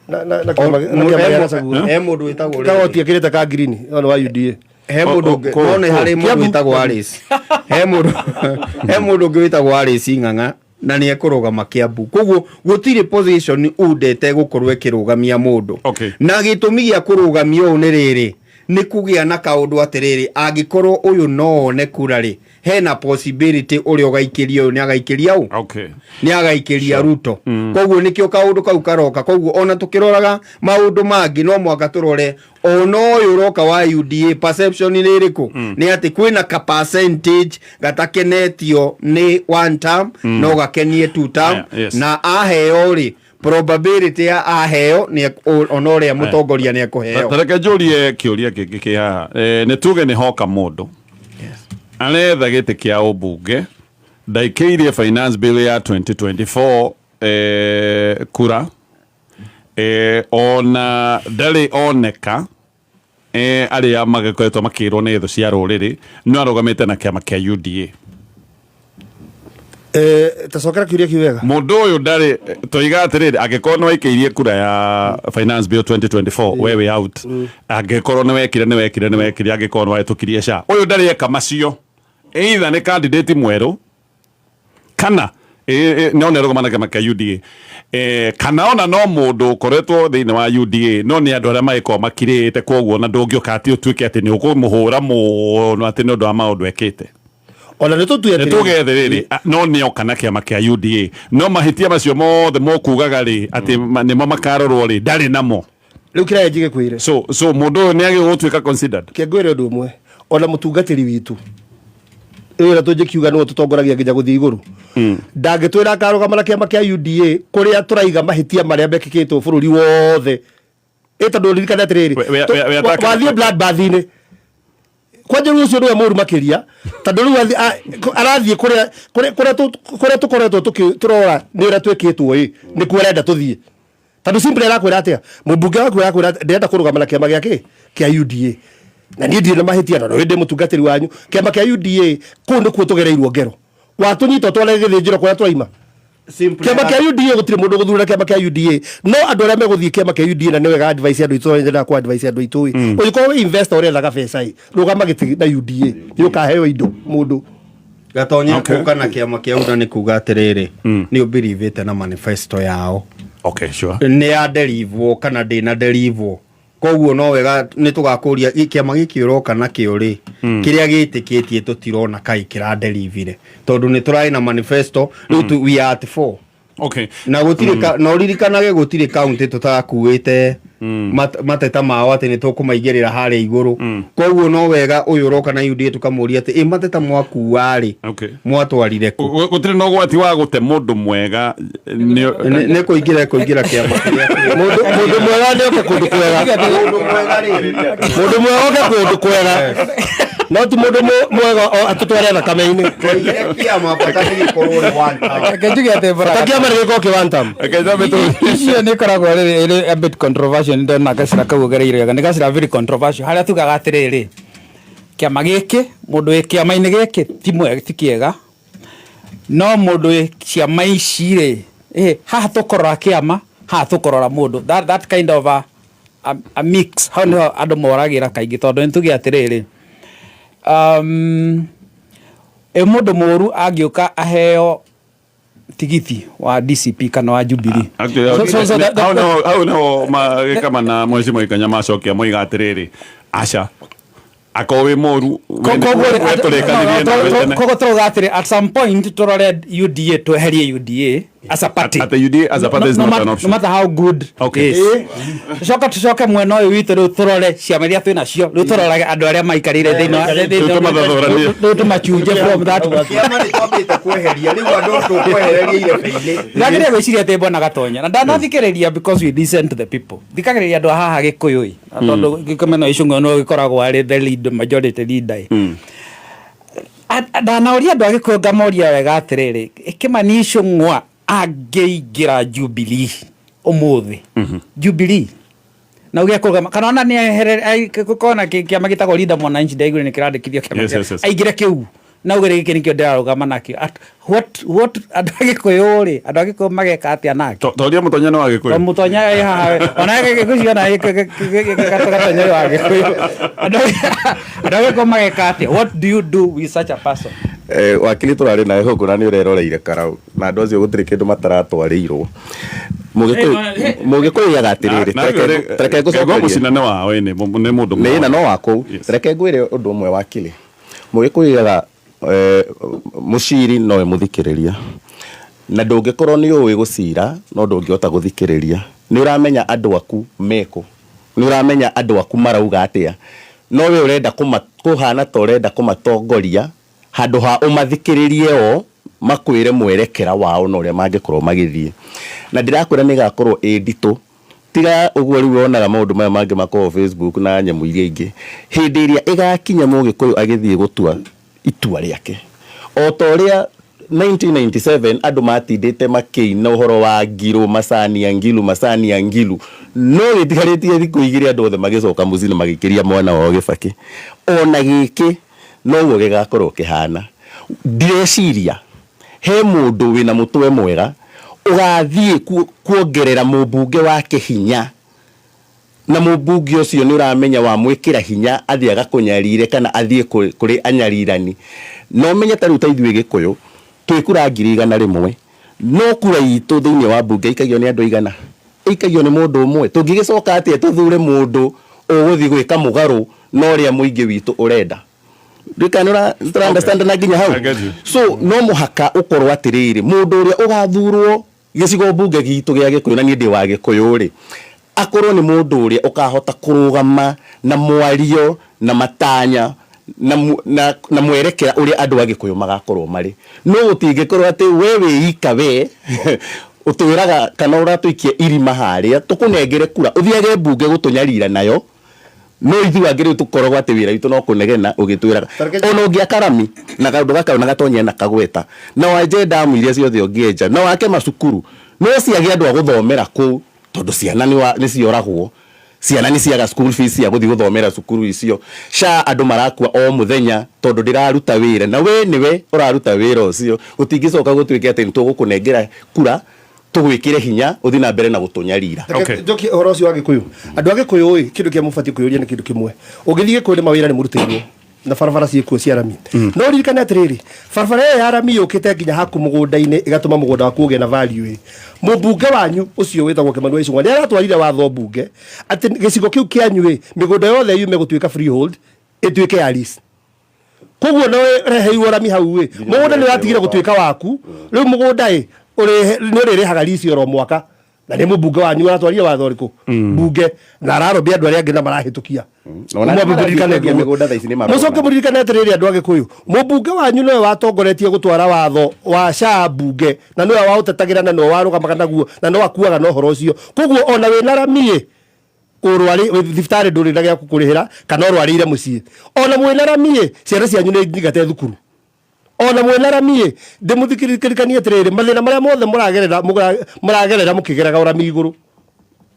na kiama mundu witagwo kagoti akirite ka green ona wa UDA he mundu none hari mundu witagwo Harris he mundu witagwo Harris Ng'ang'a na ni ekurugama Kiambu koguo gutiri position udete gukorwo ekirugamia mundu na gitumi gia kurugamia u ni riri ni kugia na kaundu atiriri angikorwo uyu no ne kurari hena possibility uri ugaikiria ni agaikiria u ni agaikiria Ruto koguo nikio kaundu kau karoka koguo ona tukiroraga maundu mangi no mwaka turore ono uyu roka wa UDA perception ni iriku ni ati kwina ka percentage gatakenetio ni one term no gakenie two term na aheo ri probability ya aheo ni onore mutongoria ni ekuheo tareke njurie kiuria kingi kia ni tuge ni hoka mundu aretha giti kia ubunge ndaikirie finance bill ya 2024 kura ona ndari oneka aria magakoretwo makirwo ni thu cia ruriri no arugamite na kiama kia UDA tasokera kiuria kiwega mundu uyu ndari toiga atiriri agikorwo ni waikirie kura ya finance bill 2024 wewe out agikorwo ni wekire agikorwo ni waitukirie sha uyu ndari eka macio either ni candidate mweru kana no ne rugama na kiama kia UDA kana ona no mundu ukoretwo thiini wa UDA no ni andu aria maiko makirite koguo na ndungioka ati utuike ati ni ukumuhura muno ati ni undu wa maundu ekite ona ni tugetheriri no ni okana kiama kia UDA no mahitia macio mothe mokugaga ri ati ni mo makarorwo ri ndari namo riu kira njige kwire so mundu ni agi gutuika considered kiagwire undu umwe ona mutungatiri witu ira tuje kiuga no tutongoragia nginya guthii iguru ndangitwira akarugamana kiama kia UDA kuria turaiga mahitia maria bekikitwo bururi wothe tondu ririkana atiriri wathie blood bath-ini kwanje rucio ndio muru makiria tondu riu arathie kuria tukoretwo turora ni ira twikitwo ni kwenda tuthie tondu simple arakwira atia mubunge waku arakwira ndenda kurugamana kiama giake kia UDA na ni ndire mahitia no ndi mutungatiri wanyu kiama kia UDA kundu ku tugereirwo ngero watunyita twale githijiro kwa twaima kiama kia UDA gutire mundu guthura kiama kia UDA no andu aria meguthie kiama kia UDA na niwega advice andu itu njira kwa advice andu itu uyiko investor ore laga pesa rugama giti na UDA yukaheo indo mundu gatonya kukana kiama kia UDA ni kuga atiriri ni ubirivite na manifesto yao sure ni aderivo kana ndina derivo koguo no wega ni tugakuria kiama giki uroka na kiori kiria gitikitie tutirona kai kira delivery tondu ni turai na manifesto we are at 4 Okay. Na gutire no ririkanage gutire county tutakuite mateta mao ati ni tukumaigirira haria iguru koguo no wega uyu roka na UDA tukamuria ati mateta mwaku wari mwatwarire ku gutire no gwati wa gute mundu mwega ne kuingira kiama mundu mwega ndio kundu kwega mundu mwega kundu kwega no ti mundu mwega atutware thakame-ini kiama patani gikorwo one Kajuge ate bora kiama ni giko ki one time icio ni koragwo riri a bit controversial ndo na gasira kaugereire ni gasira very controversial haria tugaga atiriri kiama giki mundu wi kiama-ini giki ti mwega ti kiega no mundu wi ciama ici ri haha tukorora kiama haha tukorora mundu that kind of a mix how no andu moragira kaingi tondu nituge atiriri mundu moru agiuka aheo tigiti wa DCP kana wa Jubilee how no kama na mheshimiwa Ikanya macokia moiga atiriri aca akowe moru kogo turoga atiri at some point turore UDA tweherie UDA as a party at the UDA as a party is not an option no matter how good okay tucoke mwena uyu witu riu turore ciama iria twina cio riu turore andu aria maikarire thiini tumachunje from that kiama ni twambite kweheria riu andu tukwehereria irefe-ini ndagire gwiciria ati mbona gatonya na ndanathikiriria because we listen to the people thikagiriria andu haha Gikuyu tondu gikomeno icungo no gikoragwo ari the lead majority leader ndanaoria andu a Gikuyu ngamoria wega atiriri Kimani Ichung'wa angeigira Jubilee umuthi Jubilee na ugia kugama kana ona ni kukona kiama gitagwo Linda Mwananchi ndaigure ni kirandikithio kiama aigire kiu na ugire giki nikio ndirarugama nakio what Gikuyu ri Gikuyu mageka atia nake toria mutonya no wa Gikuyu mutonya haha ona Gikuyu na gatonya wa Gikuyu Gikuyu mageka atia what do you do with such a person wakili turari na huko na ni ureroreire karau na andu acio gutire kindu mataratwarirwo Mugikuyu yaga atiriri treke gucokeria mucinane wao ni mundu ni na no wako treke ngwire undu umwe wakili Mugikuyu yaga muciri nowe muthikiriria na ndungikorwo ni uwi gucira no ndungihota guthikiriria ni uramenya andu aku meko ni uramenya andu aku marauga atia no we urenda kuhana to urenda kumatongoria handu ha umathikiririe o makwire mwerekera wao no ria mangikorwo magithie na ndirakwira ni gakorwo ndito tiga uguo riu wonaga maundu maya mangi makoo Facebook na nyamu iria ingi hindi iria igakinya Mugikuyu agithie gutua itua riake o toria 1997 andu matindite makiina uhoro wa ngilu macani ya ngilu no gitigarĩtie thikũ igĩrĩ andu othe magicoka mucini magikiria mwana wao Gibaki ona giki no guo gigakorwo kihana ndĩreciria he mundu wina mutwe mwega ugathie kuongerera mubunge wake hinya na mubunge ucio ni uramenya wa mwikira hinya athie agakunyarire kana athie kuri anyarirani no menya ta ruta ithuĩ Gikuyu twikura 100 no kura itu thiini wa bunge ikagio ni andu igana ikagio ni mundu umwe tungigicoka atie tuthure mundu uguthi gwika mugaru no ria muingi witu urenda ndikanura understand na ginya hau so no muhaka ukorwo atiriri mundu uria ugathurwo gicigo bunge gitu gia Gikuyu na ni ndi wa Gikuyu ri akorwo ni mundu uria ukahota kurugama na mwario na matanya na mwerekera uria andu a Gikuyu magakorwo mari no utingikorwo ati we ika we utwiraga kana uratuikie irima haria tukunengere kura uthiage bunge gutunyarira nayo no ithu agire tukorogwa ati wira itu no kunegena ugitwiraga ono ngia karami na kaundu gaka na gatonye na kagweta na waje damu iria ciothe ongienja na wake macukuru no ciage andu a guthomera ku tondu ciana ni cioragwo ciana ni ciaga school fees ya guthi guthomera cukuru icio sha andu marakua o muthenya tondu ndiraruta wira na we niwe uraruta wira ucio utingicoka gutwike ati nitugukunengera kura tugwikire hinya uthi na mbere na gutunyarira njoki horo ucio wa Gikuyu andu a Gikuyu kindu kia mufati kuyuria ni kindu kimwe ugithie Gikuyu ni mawira ni murutirwo na barabara ciikuo cia rami no ririkane atiriri barabara ya rami yukite nginya haku mugunda-ini igatuma mugunda waku ugie na value mubunge wanyu ucio witagwo Kimani Ichung'wa ni aratwarire watho bunge ati gicigo kiu kianyu migunda yothe yume gutuika freehold ituike ya lease koguo no reheirwo rami hau mugunda ni watigire gutuika waku riu mugunda uri ni uri rehaga risi oro mwaka na ni mubunge wanyu aratwaria watho riku bunge na ararobia andu aria angi na marahitukia mucoke muririkane atiriri andu agikuyu mubunge wanyu niwe watongoretie gutwara watho wa SHA bunge na niwe wautetagira na niwe warugamaga naguo na niwe wakuaga na uhoro ucio koguo ona wina ramie urwari thibitari nduri na gya kukurihira kana urwarire mucii ona mwina ramie ciana cianyu ni ngigate thukuru ona mwina ramie ndimuthikirikanie atiriri mathina maria mothe muragerera mukigeraga urami iguru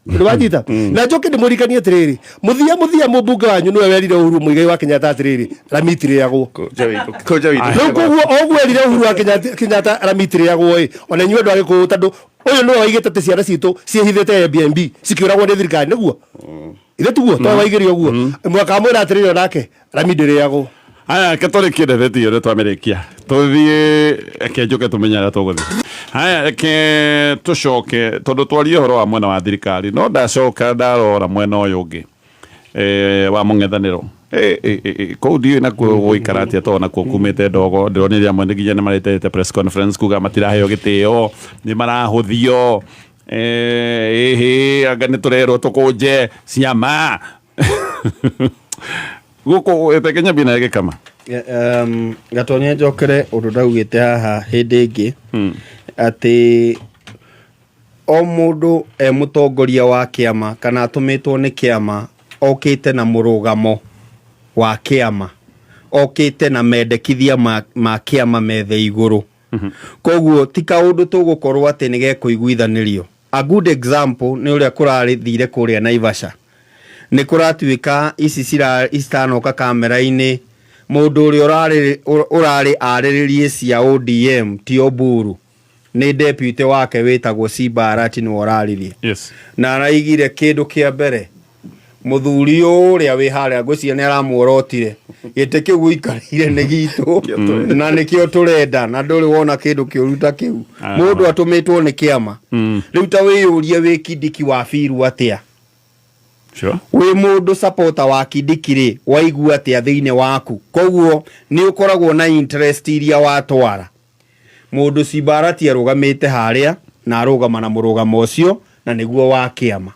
ndwajita na njoke ndimurikanie atiriri muthia mubunge wanyu niwe werire Uhuru Muigai wa Kenyatta atiriri ramitire yagwo koguo ogwerire Uhuru wa Kenyatta ramitire yagwo ona nywe ndwage ku tondu uyu niwe waigite te ciana citu ciehithite Airbnb cikiuragwo ni thirikari niguo ithe tuguo to waigire uguo mwaka mwira atiriri onake ramindire yagwo haya ketore kide theti yore twamerikia tuthie kenjuke tumenyara tuguthi haya ke tucoke tondu twarie horo wa mwena wa thirikari no ndacoka ndarora mwena uyu ungi wa mung'ethaniro kou ndiũ nakuo gũikara atĩa to nakuo kumĩte ndogo ndĩronire amwe nĩ nginya nĩ maretete press conference kuga matiraheo gĩtĩo nĩ marahũthio anga nĩ tũrerwo tũkũnje ciama gũkũ ĩtekenya bina gĩkama Gatonye njokere ũndũ ndaugĩte haha hĩndĩ ĩngĩ atĩ o mũndũ mũtongoria wa kĩama kana atũmĩtwo nĩ kĩama okĩte na mũrũgamo wa kĩama okĩte na mendekithia ma kĩama methe igũrũ koguo ti kaũndũ tũgũkorwo atĩ nĩ gekũiguithanĩrio. A good example nĩ ũrĩa kũrarĩthire kũrĩa Naivasha nĩ kũratuĩka ici citanoka kamera-inĩ mũndũ ũrĩa ũrarĩ arĩrĩrie cia ODM ti Oburu nĩ deputy wake wĩtagwo Simba Arati nĩ oraririe na araigire kĩndũ kĩa mbere muthuri ũrĩa wĩ harĩa ngũcia nĩ aramuorotire gĩtĩ kĩu gũikarĩire nĩ gitũ na nĩkĩo tũrenda na ndũrĩ wona kĩndũ kĩũruta kĩu mũndũ atũmĩtwo nĩ kĩama rĩu ta wĩyũrie wĩ Kindiki wa biru atĩa wĩ mũndũ supporter wa Kindiki rĩ waigua atĩa thĩinĩ waku koguo nĩ ũkoragwo na interest iria watwara mũndũ Simba Arati arũgamĩte harĩa na arũgama na mũrũgamo ũcio na nĩguo wa kĩama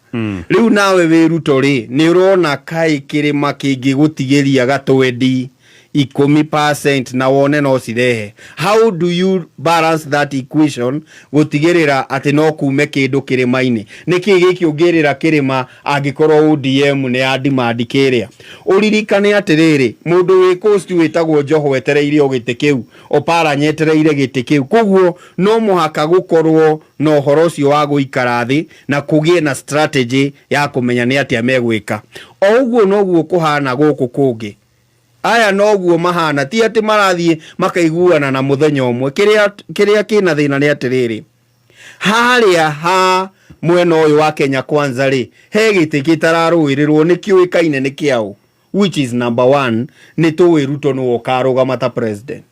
rĩu nawe wĩruto rĩ nĩ ũrona kaĩ kĩrĩma kĩngĩ gũtigĩria gatwendi 10% na wone no cirehe. How do you balance that equation gũtigĩrĩra atĩ no kume kĩndũ kĩrĩma-inĩ nĩkĩ gĩkĩongerera kĩrĩma angĩkorwo ODM nĩ ya demand kĩrĩa ũririkane atĩrĩrĩ mũndũ wĩ coast wĩtagwo Njoho wetereire gĩtĩ kĩu Opara nyetereire gĩtĩ kĩu koguo no mũhaka gũkorwo no ũhoro ũcio wa gũikara thĩ na kũgĩe na strategy ya kũmenya nĩ atĩa megwĩka ũguo noguo kũhana gũkũ kũngĩ aya noguo mahana ti atĩ marathiĩ makaiguana na mũthenya ũmwe kĩrĩa kĩna thĩna nĩ atĩrĩrĩ harĩa ha mwena ũyũ wa Kenya Kwanza rĩ he gĩtĩ gĩtararũĩrĩrwo nĩ kĩũĩkaine nĩ kĩaũ which is number 1 nĩ tũĩ Ruto nĩwe ũkarũgama ta president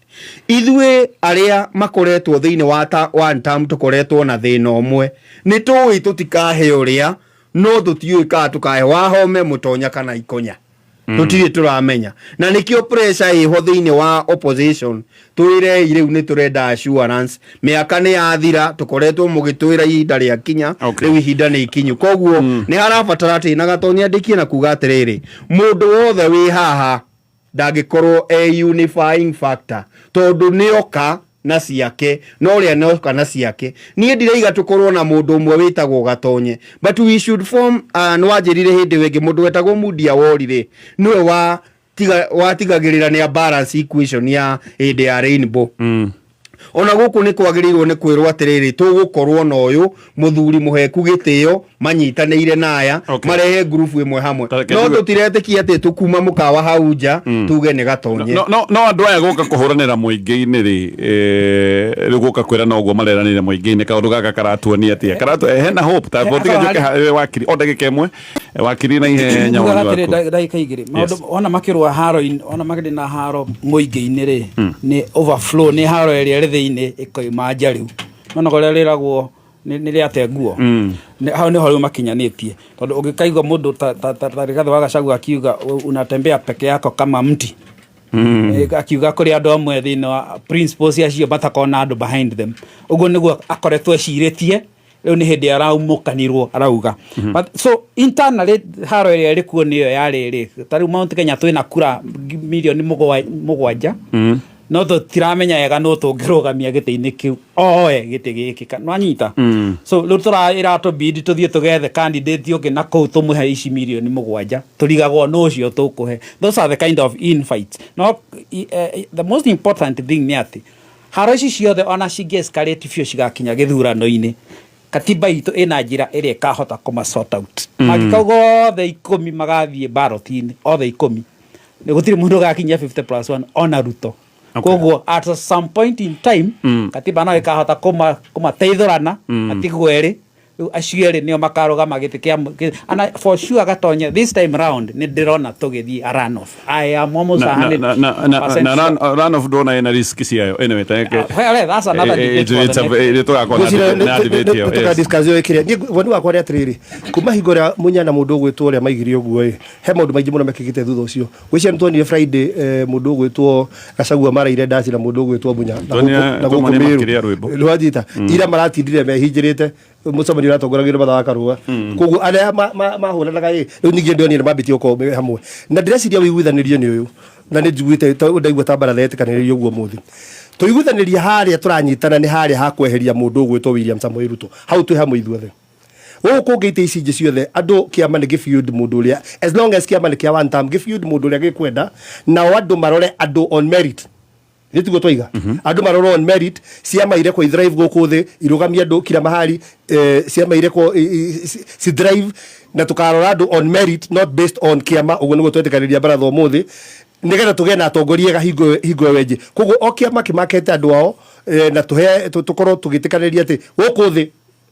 ithuĩ arĩa makoretwo thĩinĩ wa one term tũkoretwo na thĩna ũmwe nĩ tũĩ tũtikahe ũrĩa no tũtiũĩ kana tũkahe wahome mũtonya kana ikonya tutirĩ turamenya na nikio pressure iho thĩinĩ wa opposition twire rĩu nĩ turenda assurance mĩaka nĩ yathira tukoretwo mũgĩtwĩra ihinda rĩa kinya rĩu ihinda nĩ ikinyu koguo nĩ harabatara atĩ na Gatonye ndikie na kuga atĩrĩrĩ mũndũ wothe wĩ haha ndangĩkorwo unifying factor tondũ nĩ oka na ciake no ria no kana ciake nie ndireiga tukorwo na mundu umwe witagwo Gatonye but we should form nwanjirire hindi wengi mundu wetagwo Mudia Worire niwe wa tigagirira ni balance equation ya hindi ya Rainbow ona guku ni kwagĩrĩirwo nĩ kwĩrwo atĩrĩrĩ tũgũkorwo na ũyũ mũthuri mũheku gĩtĩo manyitanĩire naya marehe group ĩmwe hamwe no tũtiretĩkia atĩ tũkuma mũkawa hau nja tuge nĩ Gatonye no andũ aya gũka kũhũranĩra mũingĩ-inĩ rĩ rĩu gũka kwĩra na ũguo mareranĩire mũingĩ-inĩ kaũndũ gaka karatuonia atĩa hena hope ta botiga wakiri o ndagĩka ĩmwe wakiri na ihenya waku ndagĩka igĩrĩ maũndũ ona makĩrũa haro-inĩ ona makĩrĩ na haro mũingĩ-inĩ rĩ nĩ overflow nĩ haro ĩrĩa thĩinĩ ĩkoima nja rĩu no gorĩa rĩragwo nĩ rĩate nguo hau nĩ ho makinyanĩtie tondũ ũngĩkaigua mũndũ ta Rigathĩ wa Gachagua akiuga unatembea peke yako kama mti akiuga kuri andu amwe thina wa principles acio batakona andu behind them uguo niguo akoretwo eciritie riu ni hindi araumukanirwo arauga but so internally haro ria rikuo niyo yariri tari Mount Kenya twina kura milioni mugwanja no tiramenya yega no tungirugamia giti-ini kiu oe giti giki no anyita so riu irato bid tuthie tugethe candidate ungi na kou tumuhe ici milioni mugwanja turigagwo no cio tukuhe. Those are the kind of infights. No the most important thing ni ati haro ici ciothe ona cingi-escalate biũ cigakinya githurano-ini katiba itu ina njira iria kahota kuma sort out magikauga othe 10 magathie ballot-ini othe 10 ni gutiri mundu gakinya 50+1 ona Ruto. Koguo at some point in time katiba no ikahota kuma teithorana atigweri acieri nio makarugama giti kia ana for sure gatonya this time round ni ndirona tugithii a run off. I am almost 100% run off dona ina risk ciayo anyway that's another debate tukadiscussio ikire ni woni wakwa ri atiriri kuma hingora munyana mundu gwitwo ria maigiri uguo he maundu maingi muno mekigite thutha ucio gwicia ntoni Friday mundu gwitwo Gachagua maraire ndaci na mundu gwitwo Munya na gukumiru lwajita ira maratindire mehinjirite mucamani uratongoragio mathaa wa Karua koguo aria mahuranaga riu ningi ndio ni mambiti uko hamwe na ndireciria wiguithanirio ni uyu na ni njiguite ndaigua tambara thetikanirio uguo muthi tuiguithaniria haria turanyitana ni haria hakweheria mundu gwitwo William Samoei Ruto hau twi hamwe ithuothe guku ngeite ici ingi ciothe andu kiama ni gifield mundu uria as long as kiama ni kia one term gifield mundu uria gikwenda na andu marore andu on merit nitugo twiga andu maroro on merit ciama ire ko drive guku thi irugamia andu kila mahali ciama ire ko si drive na tukarora andu on merit not based on kiama uguo niguo twetikaniria baratho muthi nigetha tuge na atongoria hingo wenji koguo o kiama kimakete andu ao na tuhe tukorwo tugitikaniria ati guku thi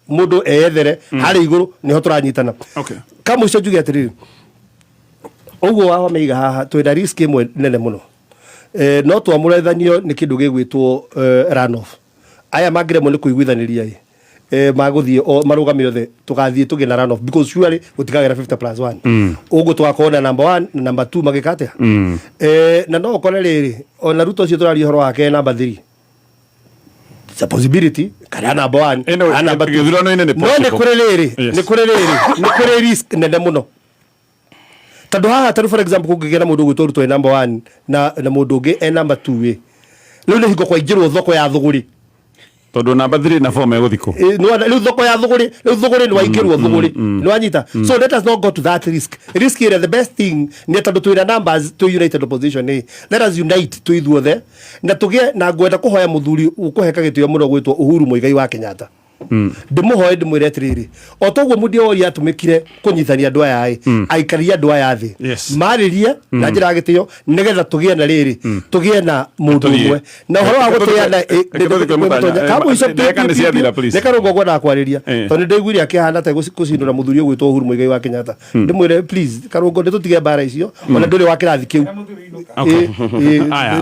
mundu eyethere hari iguru niho turanyitana kama ucio njuge atiriri uguo wa meiga haha twina risk imwe nene muno no twamurethanio ni kindu gigwitwo run off aya mangiremwo ni kuiguithaniria maguthie marugame othe tugathie tugina run off because surely gutigagira 50+1 uguo twakona number 1 na number 2 magikate na no ukore riri ona Ruto cio turari horo wake number 3 it's a possibility kana number 1 ana number 2 no ni kure riri risk nene muno tando haha taru for example kugigera mundu gwitwo Ruto number 1 na mundu ungi number 2 riu ni hingo kwa injirwo thoko ya thuguri tondu number 3 na 4 meguthiko no riu thoko ya thuguri ni waingirwo thuguri ni wanyita so let us not go to that risk here the best thing ni tondu twina numbers to united opposition let us unite to ithuothe na tugie na ngwenda kuhoya muthuri ukuheka gitio muno gwitwo Uhuru Muigai wa Kenyatta ndimuhoe ndimwire atiriri o toguo mundi ori atumikire kunyithania andu aya aikaria andu aya thi maririe na njira gitio nigetha tugie na riri tugie na mundu umwe na horo wa gutiana kamu ico nekarongo gwenda kwariria tondu ndigwire akihana ta gucindura muthuri gwitwo Uhuru Muigai wa Kenyatta ndimwire please karongo nditutige bara icio ona nduri wa kirathi kiu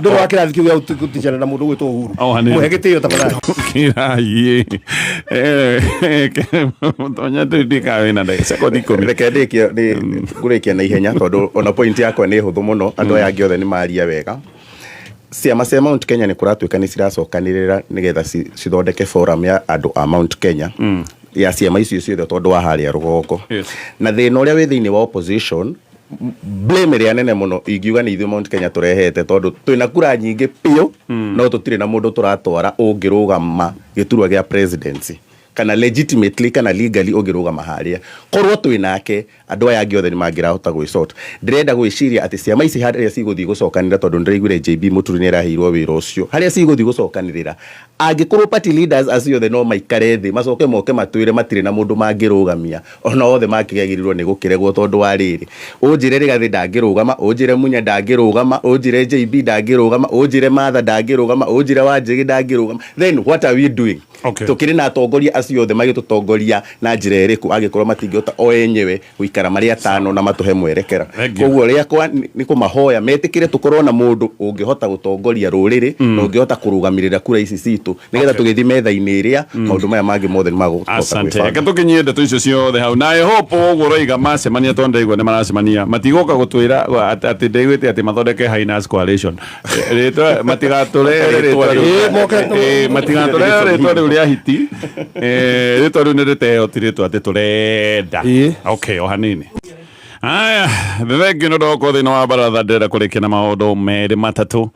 nduri wa kirathi kiu ya gutichana na mundu gwitwo Uhuru muhe gitio tafadhali tonya tutika wina ndai sekondi komi reke ndikia ni ngurikia na ihenya tondu ona point yakwa ni huthu muno andu aya angi othe ni maria wega ciama cia Mount Kenya ni kuratuika ni ciracokanirira nigetha cithondeke forum ya andu a Mount Kenya ya ciama icio ciothe tondu wa haria rugongo na thina uria wi thiini wa opposition blame ria nene muno ingiuga ni ithuĩ Mount Kenya turehete tondu twina kura nyingi piu no tutire na mundu turatwara ungirugama giturwa gia presidency kana legitimately kana legally ungirugama haria korwo twinake andu aya angi othe ni mangirahota gwicota ndirenda gwiciria ati ciama ici haria ciguthii gucokanira tondu ndiraiguire JB Muturi ni rahirwo wira ucio haria ciguthii gucokanirira angikorwo party leaders acio the no maikare thi macoke moke matwire matire na mundu mangirugamia ona othe makigegirirwo ni gukiregwo tondu wa riri unjire Rigathi ndangirugama unjire Munya ndangirugama unjire JB ndangirugama unjire Martha ndangirugama unjire Wanjigi ndangirugama then what are we doing tukiri na atongoria acio othe magitutongoria na njira iriku agikorwo matingihota o enyewe guikara mari atano na matuhe mwerekera koguo riakwa ni kumahoya metikire tukorwo na mundu ungihota gutongoria ruriri na ungihota kurugamirira kura ici citu nigetha tugithi metha-ini iria maundu maya mangi mothe ni magukota. Asante. Reke tukinyie ndeto icio ciothe hau na hope uguo roiga macemania tonde igwa ni maracemania matigoka gutwira ati ndaiguite ati mathondeke Hainas Coalition ritwa matigature ritwa ritwa riu ria hiti ritwa riu ni ritehotire ati turenda okay o hanini. Aya, thengio no ndoko thina wa baratha ndira kurikia na maundu meri matatu.